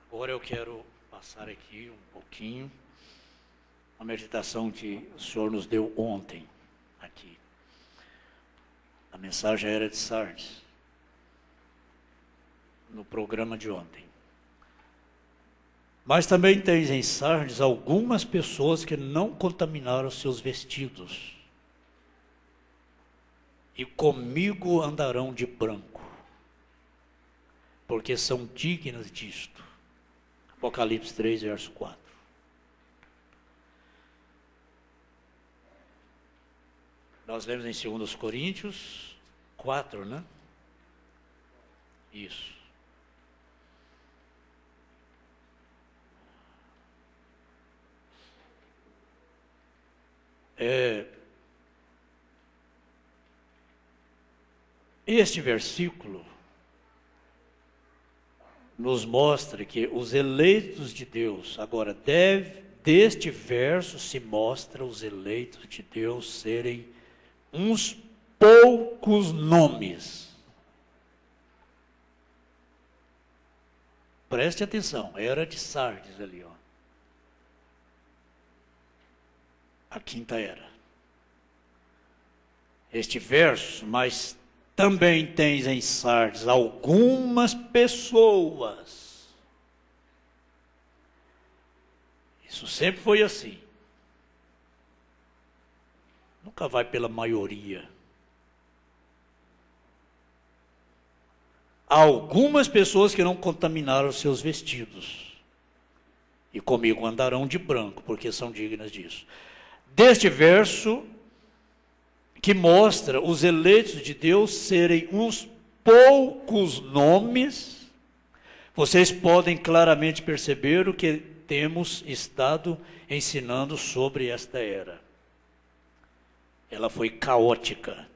Agora eu quero passar aqui um pouquinho a meditação que o Senhor nos deu ontem, aqui. A mensagem era de Sardes, no programa de ontem. Mas também tens em Sardes algumas pessoas que não contaminaram seus vestidos. E comigo andarão de branco, porque são dignas disto. Apocalipse 3, verso 4. Nós lemos em 2 Coríntios 4, né? Isso. Este versículo nos mostra que os eleitos de Deus, agora, deste verso se mostra os eleitos de Deus serem uns poucos nomes. Preste atenção, era de Sardes ali, ó. A quinta era. Este verso, mas também tens em Sardes algumas pessoas. Isso sempre foi assim. Nunca vai pela maioria. Algumas pessoas que não contaminaram seus vestidos. E comigo andarão de branco, porque são dignas disso. Deste verso, que mostra os eleitos de Deus serem uns poucos nomes, vocês podem claramente perceber o que temos estado ensinando sobre esta era. Ela foi caótica,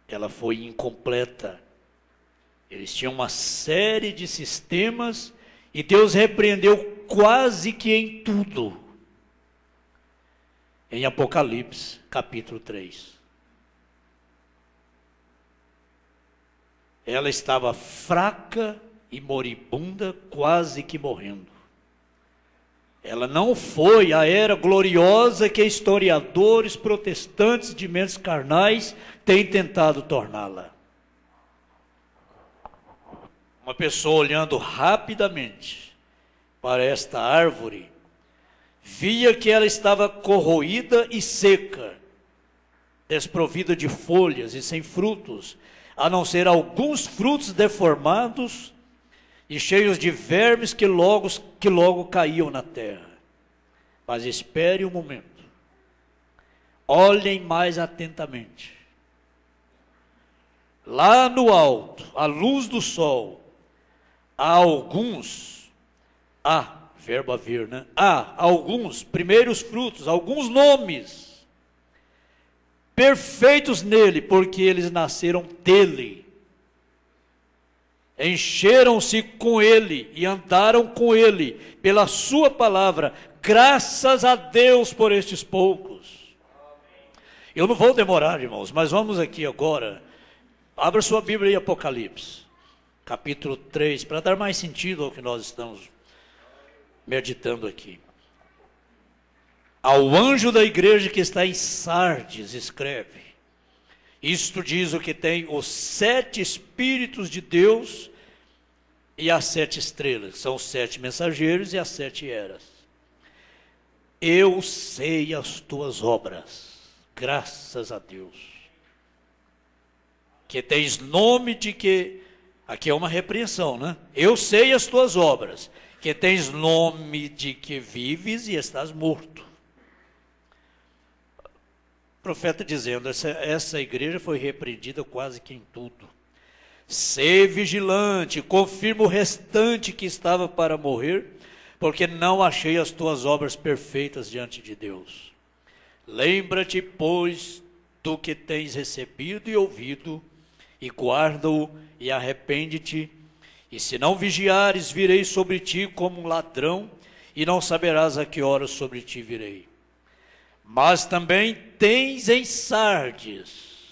ela foi incompleta. Eles tinham uma série de sistemas e Deus repreendeu quase que em tudo. Em Apocalipse, capítulo 3. Ela estava fraca e moribunda, quase que morrendo. Ela não foi a era gloriosa que historiadores protestantes de mentes carnais têm tentado torná-la. Uma pessoa olhando rapidamente para esta árvore, via que ela estava corroída e seca, desprovida de folhas e sem frutos, a não ser alguns frutos deformados e cheios de vermes que logo caíam na terra. Mas espere um momento. Olhem mais atentamente. Lá no alto, à luz do sol, há alguns, verbo haver, né? Há alguns primeiros frutos, alguns nomes, perfeitos nele, porque eles nasceram dele, encheram-se com ele e andaram com ele, pela sua palavra, graças a Deus por estes poucos. Eu não vou demorar, irmãos, mas vamos aqui agora, abra sua Bíblia em Apocalipse, capítulo 3, para dar mais sentido ao que nós estamos meditando aqui. Ao anjo da igreja que está em Sardes, escreve: isto diz o que tem os 7 Espíritos de Deus e as 7 estrelas, são os 7 mensageiros e as 7 eras. Eu sei as tuas obras, graças a Deus, que tens nome de que, aqui é uma repreensão, né? Eu sei as tuas obras, que tens nome de que vives e estás morto. O profeta dizendo, essa igreja foi repreendida quase que em tudo. Sê vigilante, confirma o restante que estava para morrer, porque não achei as tuas obras perfeitas diante de Deus. Lembra-te, pois, do que tens recebido e ouvido, e guarda-o e arrepende-te. E se não vigiares, virei sobre ti como um ladrão, e não saberás a que hora sobre ti virei. Mas também tens em Sardes,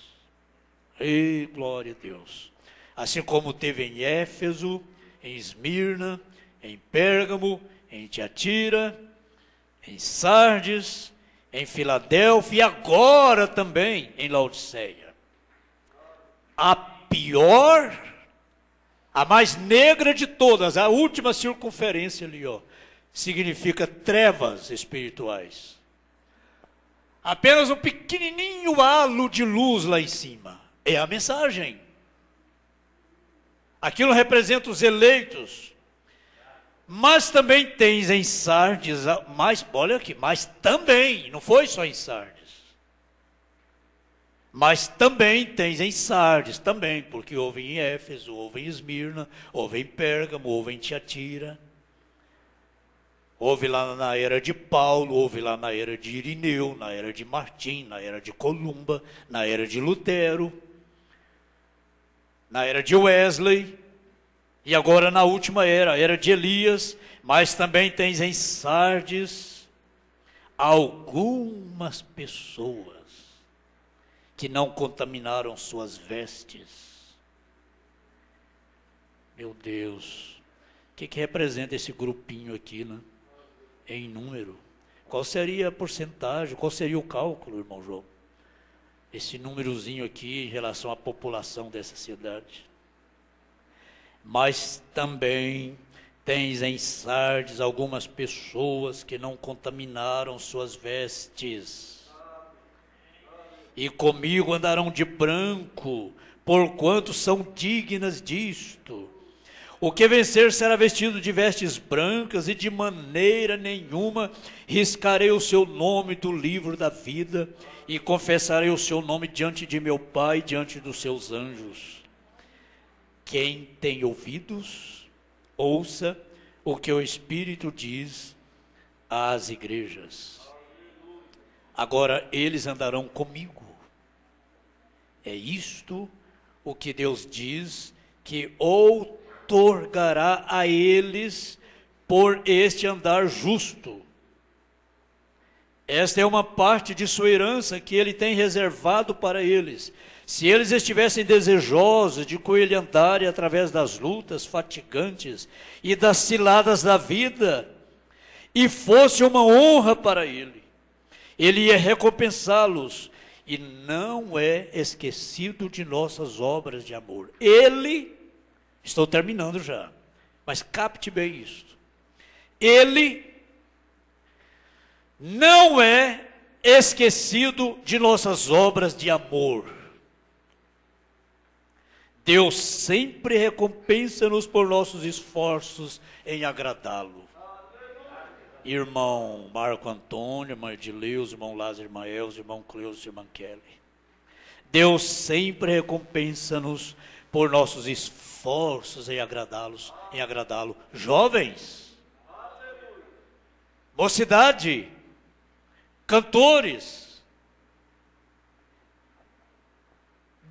e glória a Deus, assim como teve em Éfeso, em Esmirna, em Pérgamo, em Tiatira, em Sardes, em Filadélfia e agora também em Laodiceia. A pior, a mais negra de todas, a última circunferência ali, ó, significa trevas espirituais. Apenas um pequenininho halo de luz lá em cima. É a mensagem. Aquilo representa os eleitos. Mas também tens em Sardes, olha aqui, mas também, não foi só em Sardes. Mas também tens em Sardes, também, porque houve em Éfeso, houve em Esmirna, houve em Pérgamo, houve em Tiatira. Houve lá na era de Paulo, houve lá na era de Irineu, na era de Martim, na era de Columba, na era de Lutero, na era de Wesley, e agora na última era, a era de Elias. Mas também tens em Sardes algumas pessoas que não contaminaram suas vestes. Meu Deus, o que representa esse grupinho aqui, né? Em número? Qual seria a porcentagem, qual seria o cálculo, irmão João? Esse númerozinho aqui em relação à população dessa cidade. Mas também tens em Sardes algumas pessoas que não contaminaram suas vestes. E comigo andarão de branco, porquanto são dignas disto. O que vencer será vestido de vestes brancas, e de maneira nenhuma riscarei o seu nome do livro da vida, e confessarei o seu nome diante de meu Pai e diante dos seus anjos. Quem tem ouvidos, ouça o que o Espírito diz às igrejas. Agora eles andarão comigo. É isto o que Deus diz, que outorgará a eles por este andar justo. Esta é uma parte de sua herança que ele tem reservado para eles. Se eles estivessem desejosos de com ele andarem através das lutas fatigantes e das ciladas da vida, e fosse uma honra para ele, ele ia recompensá-los, e não é esquecido de nossas obras de amor. Ele, estou terminando já, mas capte bem isto, ele não é esquecido de nossas obras de amor. Deus sempre recompensa-nos por nossos esforços em agradá-lo. Irmão Marco Antônio, irmã Edileus, irmão Lázaro, irmã Elza, irmão Cleuso, irmã Kelly. Deus sempre recompensa-nos por nossos esforços em agradá-lo. Jovens, mocidade, cantores,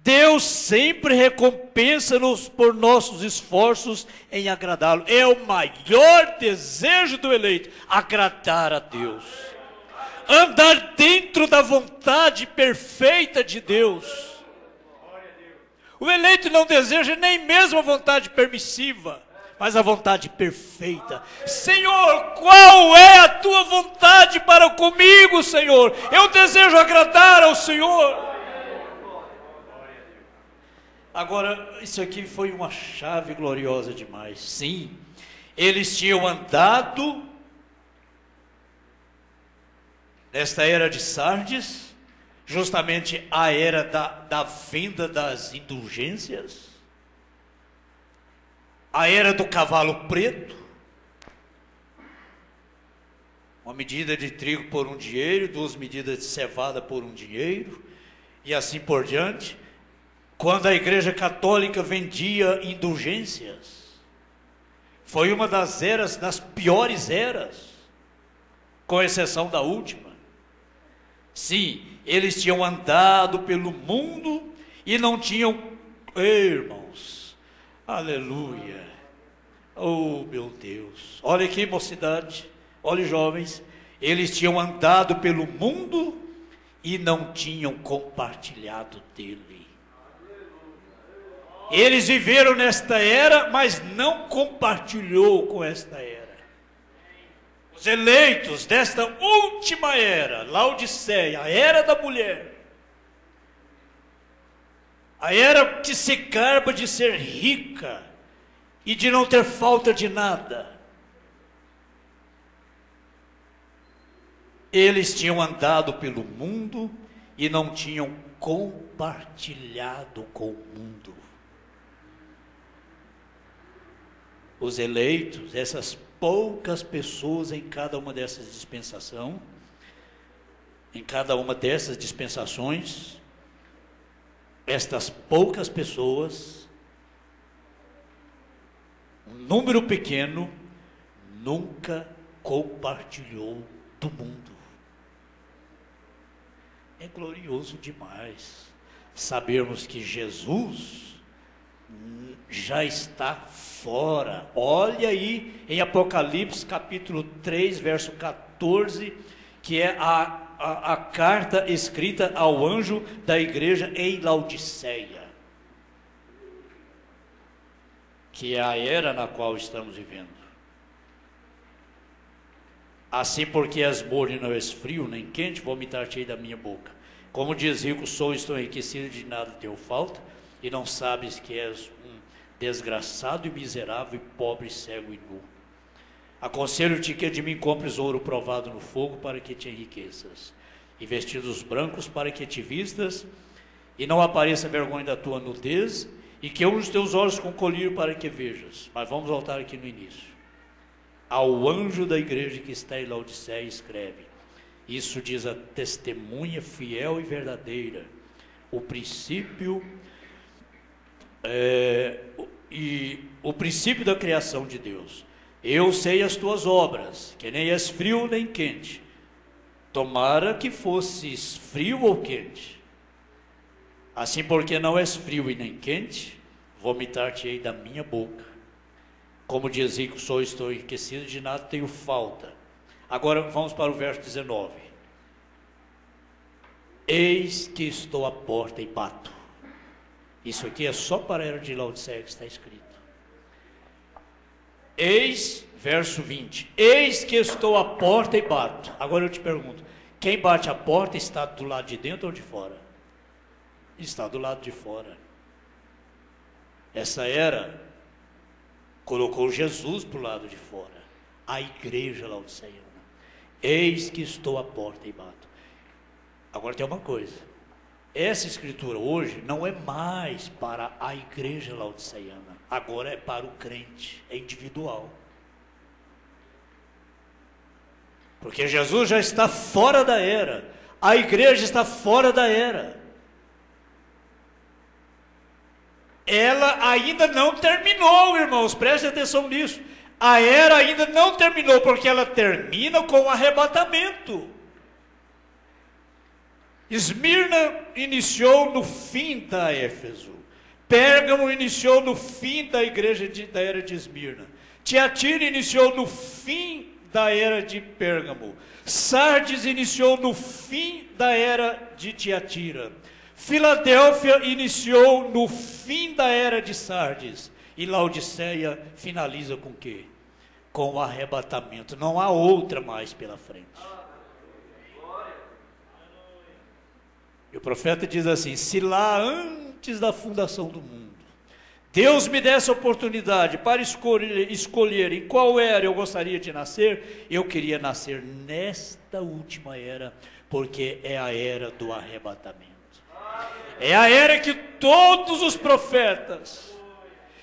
Deus sempre recompensa-nos por nossos esforços em agradá-lo. É o maior desejo do eleito, agradar a Deus. Andar dentro da vontade perfeita de Deus. O eleito não deseja nem mesmo a vontade permissiva, mas a vontade perfeita. Senhor, qual é a tua vontade para comigo, Senhor? Eu desejo agradar ao Senhor. Agora, isso aqui foi uma chave gloriosa demais. Sim, eles tinham andado nesta era de Sardes, justamente a era da venda das indulgências, a era do cavalo preto, uma medida de trigo por um dinheiro, 2 medidas de cevada por um dinheiro, e assim por diante. Quando a Igreja Católica vendia indulgências, foi uma das eras, das piores eras, com exceção da última. Sim, eles tinham andado pelo mundo e não tinham, irmãos, aleluia, oh meu Deus, olha aqui mocidade, olha jovens, eles tinham andado pelo mundo e não tinham compartilhado dele. Eles viveram nesta era, mas não compartilhou com esta era. Os eleitos desta última era, Laodiceia, a era da mulher, a era que se garba de ser rica e de não ter falta de nada. Eles tinham andado pelo mundo e não tinham compartilhado com o mundo. Os eleitos, essas poucas pessoas em cada uma dessas dispensações, estas poucas pessoas, um número pequeno, nunca compartilhou do mundo. É glorioso demais sabermos que Jesus já está fora. Olha aí em Apocalipse capítulo 3, verso 14, que é a carta escrita ao anjo da igreja em Laodiceia, que é a era na qual estamos vivendo. Assim, porque és morno e não és frio, nem quente, vomitar-te-ei da minha boca. Como diz rico sou, estou enriquecido, de nada teu falta, e não sabes que és um desgraçado e miserável, e pobre, cego e nu. Aconselho-te que de mim compres ouro provado no fogo, para que te enriqueças, e vestidos brancos, para que te vistas, e não apareça vergonha da tua nudez, e que unja os teus olhos com colírio, para que vejas. Mas vamos voltar aqui no início. Ao anjo da igreja que está em Laodiceia escreve: isso diz a testemunha fiel e verdadeira, o princípio o princípio da criação de Deus. Eu sei as tuas obras, que nem és frio nem quente. Tomara que fosses frio ou quente. Assim, porque não és frio e nem quente, vomitar-te-ei da minha boca. Como diz rico sou, estou enriquecido, de nada tenho falta. Agora vamos para o verso 19. Eis que estou à porta e bato. Isso aqui é só para a era de Laodiceia que está escrito. Eis, verso 20. Eis que estou à porta e bato. Agora eu te pergunto, quem bate a porta está do lado de dentro ou de fora? Está do lado de fora. Essa era colocou Jesus para o lado de fora, a igreja laodiceana. Eis que estou à porta e bato. Agora tem uma coisa, essa escritura hoje não é mais para a igreja laodiceana, agora é para o crente, é individual. Porque Jesus já está fora da era, a igreja está fora da era. Ela ainda não terminou, irmãos, prestem atenção nisso. A era ainda não terminou, porque ela termina com o arrebatamento. Esmirna iniciou no fim da Éfeso. Pérgamo iniciou no fim da igreja da era de Esmirna. Tiatira iniciou no fim da era de Pérgamo. Sardes iniciou no fim da era de Tiatira. Filadélfia iniciou no fim da era de Sardes. E Laodiceia finaliza com o quê? Com o arrebatamento. Não há outra mais pela frente. E o profeta diz assim: se lá antes da fundação do mundo Deus me desse a oportunidade para escolher em qual era eu gostaria de nascer, eu queria nascer nesta última era, porque é a era do arrebatamento. É a era que todos os profetas,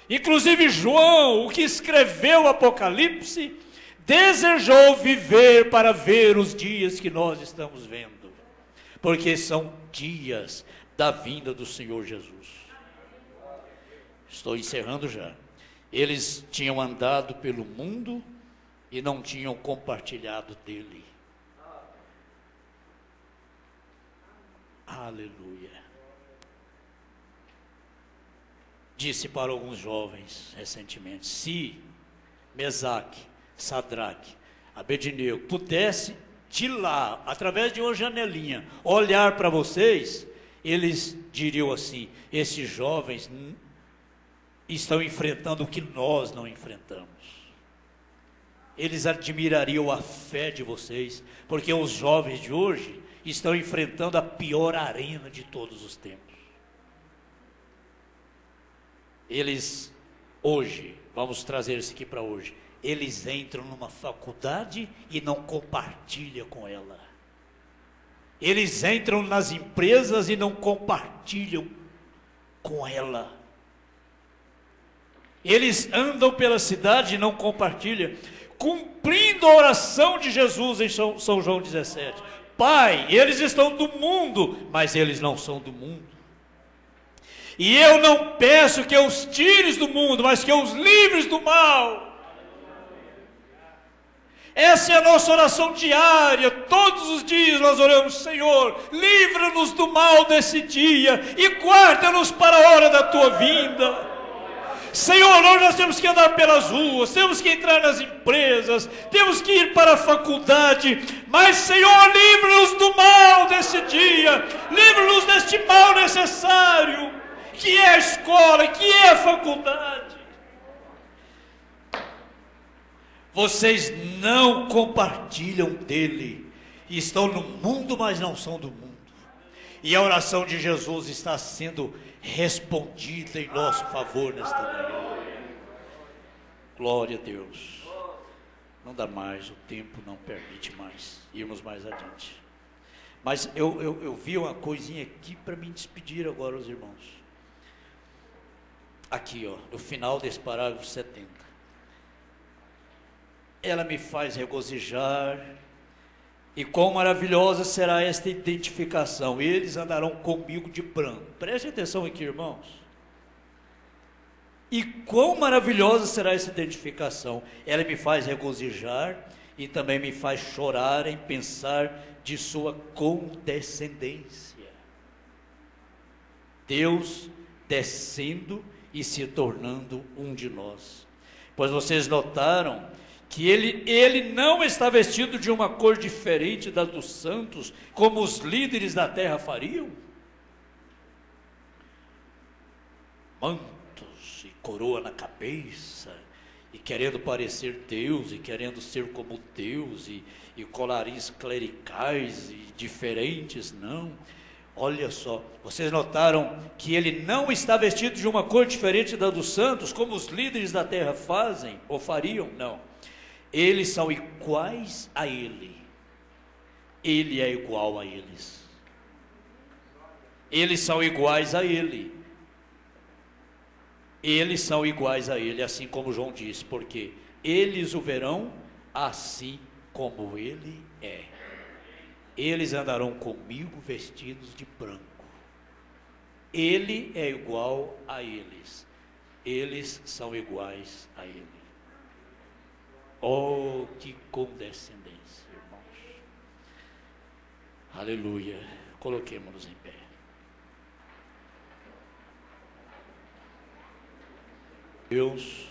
inclusive João, o que escreveu o Apocalipse, desejou viver para ver os dias que nós estamos vendo, porque são dias da vinda do Senhor Jesus. Estou encerrando já. Eles tinham andado pelo mundo e não tinham compartilhado dele. Aleluia. Disse para alguns jovens recentemente: se Mesaque, Sadraque, Abednego pudesse de lá, através de uma janelinha, olhar para vocês, eles diriam assim: esses jovens estão enfrentando o que nós não enfrentamos. Eles admirariam a fé de vocês, porque os jovens de hoje estão enfrentando a pior arena de todos os tempos. Eles hoje, vamos trazer isso aqui para hoje, eles entram numa faculdade e não compartilham com ela. Eles entram nas empresas e não compartilham com ela. Eles andam pela cidade e não compartilham, cumprindo a oração de Jesus em São João 17. Pai, eles estão do mundo, mas eles não são do mundo. E eu não peço que os tires do mundo, mas que os livres do mal. Essa é a nossa oração diária. Todos os dias nós oramos: Senhor, livra-nos do mal desse dia e guarda-nos para a hora da tua vinda. Senhor, hoje nós temos que andar pelas ruas, temos que entrar nas empresas, temos que ir para a faculdade, mas Senhor, livra-nos do mal desse dia, livra-nos deste mal necessário, que é a escola, que é a faculdade. Vocês não compartilham dele, e estão no mundo, mas não são do mundo. E a oração de Jesus está sendo respondida em nosso favor nesta manhã. Glória a Deus. Não dá mais, o tempo não permite mais irmos mais adiante. Mas eu vi uma coisinha aqui para me despedir agora, os irmãos. Aqui, ó, no final desse parágrafo 70. Ela me faz regozijar, e quão maravilhosa será esta identificação. Eles andarão comigo de branco. Preste atenção aqui, irmãos. E quão maravilhosa será essa identificação. Ela me faz regozijar e também me faz chorar em pensar de sua condescendência. Deus descendo e se tornando um de nós. Pois vocês notaram que ele não está vestido de uma cor diferente da dos santos, como os líderes da terra fariam? Mantos e coroa na cabeça, e querendo parecer Deus, e querendo ser como Deus, e colarins clericais e diferentes, não. Olha só, vocês notaram que ele não está vestido de uma cor diferente da dos santos, como os líderes da terra fazem, ou fariam? Não. Eles são iguais a ele. Ele é igual a eles. Eles são iguais a ele. Eles são iguais a ele, assim como João disse, porque eles o verão assim como ele é. Eles andarão comigo vestidos de branco. Ele é igual a eles. Eles são iguais a ele. Oh, que condescendência, irmãos. Aleluia. Coloquemo-nos em pé. Deus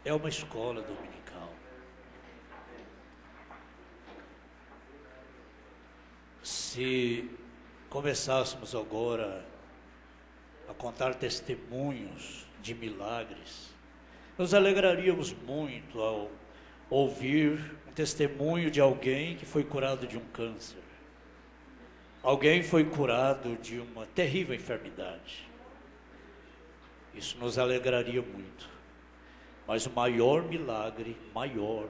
é uma escola dominical. Se começássemos agora a contar testemunhos de milagres, nos alegraríamos muito ao ouvir um testemunho de alguém que foi curado de um câncer. Alguém foi curado de uma terrível enfermidade. Isso nos alegraria muito. Mas o maior milagre, maior,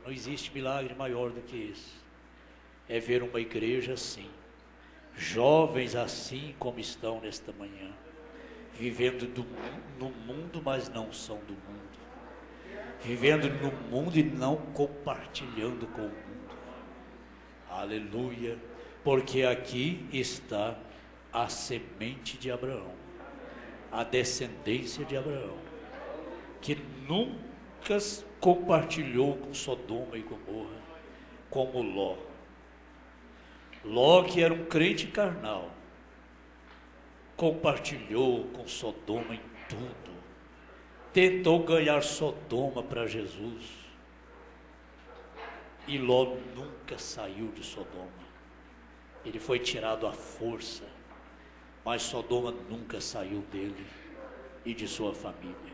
não existe milagre maior do que esse, é ver uma igreja assim, jovens assim como estão nesta manhã, vivendo no mundo, mas não são do mundo, vivendo no mundo e não compartilhando com o mundo. Aleluia, porque aqui está a semente de Abraão, a descendência de Abraão, que nunca compartilhou com Sodoma e Gomorra, como Ló. Ló, que era um crente carnal, compartilhou com Sodoma em tudo, tentou ganhar Sodoma para Jesus, e Ló nunca saiu de Sodoma. Ele foi tirado à força, mas Sodoma nunca saiu dele e de sua família.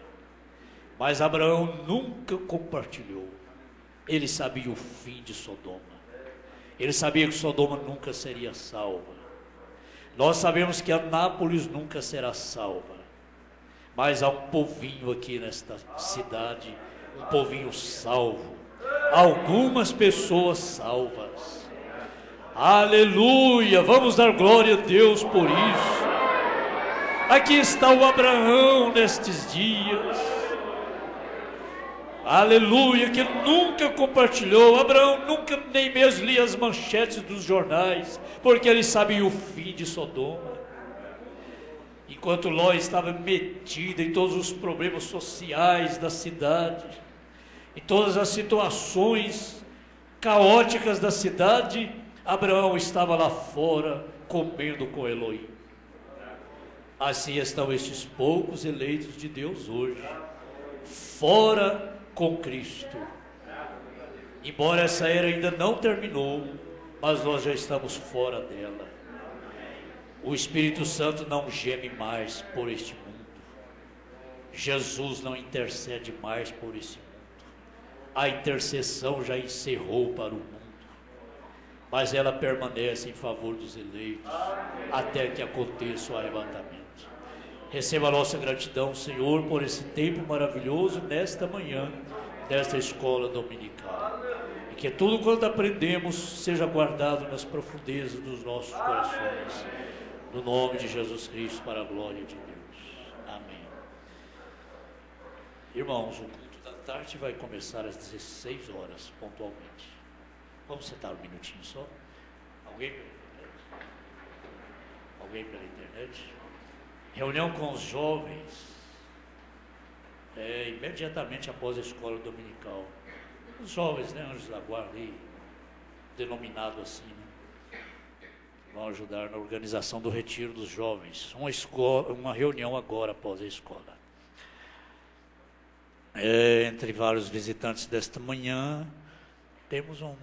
Mas Abraão nunca compartilhou. Ele sabia o fim de Sodoma. Ele sabia que Sodoma nunca seria salva. Nós sabemos que Anápolis nunca será salva. Mas há um povinho aqui nesta cidade, um povinho salvo. Algumas pessoas salvas. Aleluia! Vamos dar glória a Deus por isso. Aqui está o Abraão nestes dias. Aleluia, que nunca compartilhou. Abraão nunca nem mesmo lia as manchetes dos jornais, porque ele sabia o fim de Sodoma. Enquanto Ló estava metido em todos os problemas sociais da cidade, em todas as situações caóticas da cidade, Abraão estava lá fora comendo com Elohim. Assim estão estes poucos eleitos de Deus hoje, fora com Cristo. Embora essa era ainda não terminou, mas nós já estamos fora dela. O Espírito Santo não geme mais por este mundo. Jesus não intercede mais por esse mundo. A intercessão já encerrou para o mundo, mas ela permanece em favor dos eleitos até que aconteça o arrebatamento. Receba a nossa gratidão, Senhor, por esse tempo maravilhoso nesta manhã, desta escola dominical. E que tudo quanto aprendemos seja guardado nas profundezas dos nossos corações. No nome de Jesus Cristo, para a glória de Deus. Amém. Irmãos, o culto da tarde vai começar às 16 horas, pontualmente. Vamos sentar um minutinho só? Alguém pela internet? Alguém pela internet? Reunião com os jovens, imediatamente após a escola dominical. Os jovens, né, anjos da guarda, aí, denominado assim, né, vão ajudar na organização do retiro dos jovens. Uma reunião agora após a escola. Entre vários visitantes desta manhã, temos um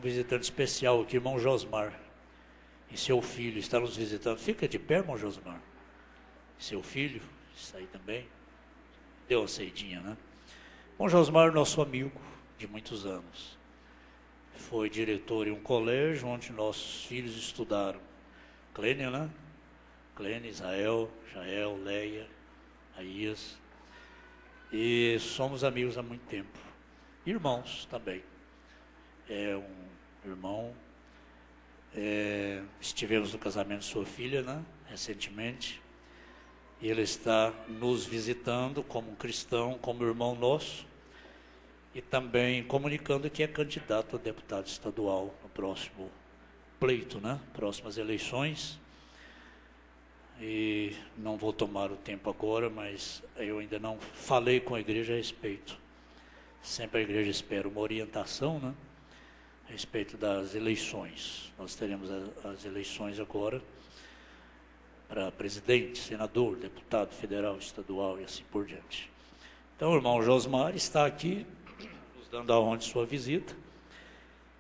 visitante especial aqui, irmão Josmar. E seu filho está nos visitando. Fica de pé, irmão Josmar. Seu filho está aí também. Deu uma saidinha, né? Irmão Josmar, nosso amigo de muitos anos. Foi diretor em um colégio onde nossos filhos estudaram. Clênia, né? Clênia, Israel, Jael, Leia, Aías. E somos amigos há muito tempo. Irmãos também. É um irmão. Estivemos no casamento de sua filha, né? Recentemente. E ele está nos visitando como um cristão, como irmão nosso. E também comunicando que é candidato a deputado estadual no próximo pleito, né? Próximas eleições. E não vou tomar o tempo agora, mas eu ainda não falei com a igreja a respeito. Sempre a igreja espera uma orientação, né? A respeito das eleições. Nós teremos as eleições agora para presidente, senador, deputado federal, estadual e assim por diante. Então o irmão Josmar está aqui, nos dando a honra de sua visita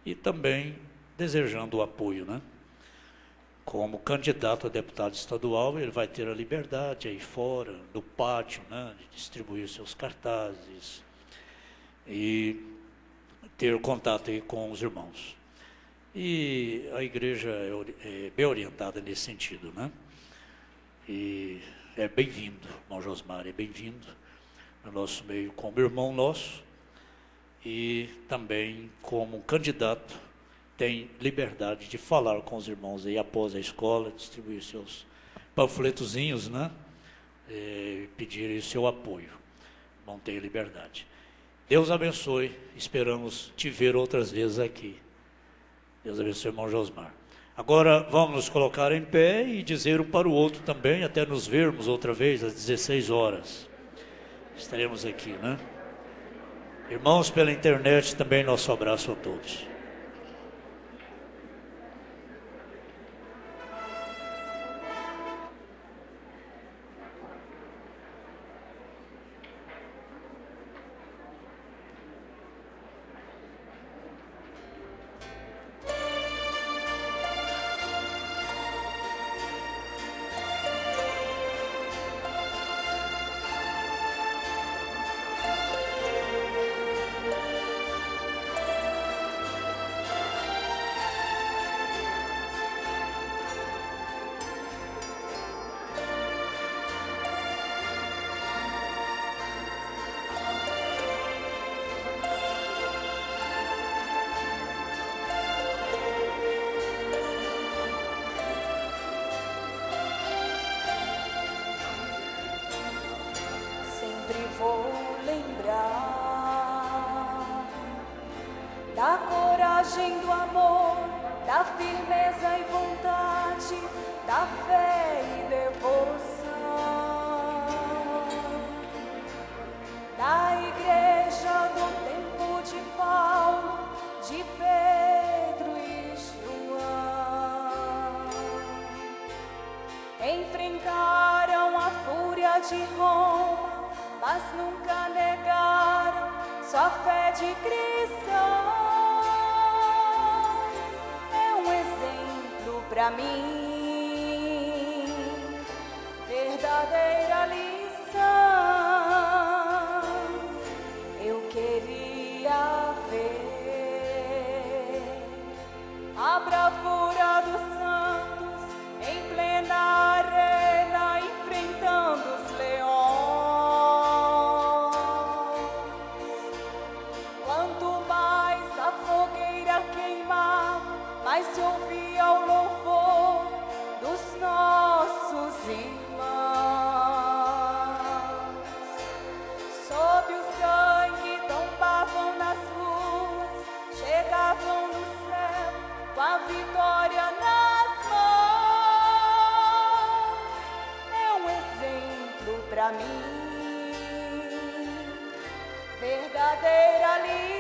e também desejando o apoio, né? Como candidato a deputado estadual, ele vai ter a liberdade aí fora, no pátio, né, de distribuir seus cartazes e ter contato aí com os irmãos. E a igreja é bem orientada nesse sentido, né? E é bem-vindo, irmão Josmar, é bem-vindo no nosso meio como irmão nosso e também como candidato tem liberdade de falar com os irmãos aí após a escola, distribuir seus panfletozinhos, né? Pedir o seu apoio. Vão ter liberdade. Deus abençoe, esperamos te ver outras vezes aqui. Deus abençoe, irmão Josmar. Agora vamos nos colocar em pé e dizer um para o outro também, até nos vermos outra vez às 16 horas. Estaremos aqui, né? Irmãos pela internet, também nosso abraço a todos. Vou lembrar da coragem, do amor, da firmeza e vontade, da fé e devoção, da igreja do tempo de Roma, mas nunca negaram sua fé de cristão. É um exemplo para mim, verdadeira lição. Eu queria ver a bravura dos santos em plena arena, enfrentando os leões. Quanto mais a fogueira queimava, mais se ouvia o louvor dos nossos irmãos. Sob o sangue tombavam nas ruas, chegavam no céu com a vitória nas mãos. É um exemplo para mim, verdadeira lição.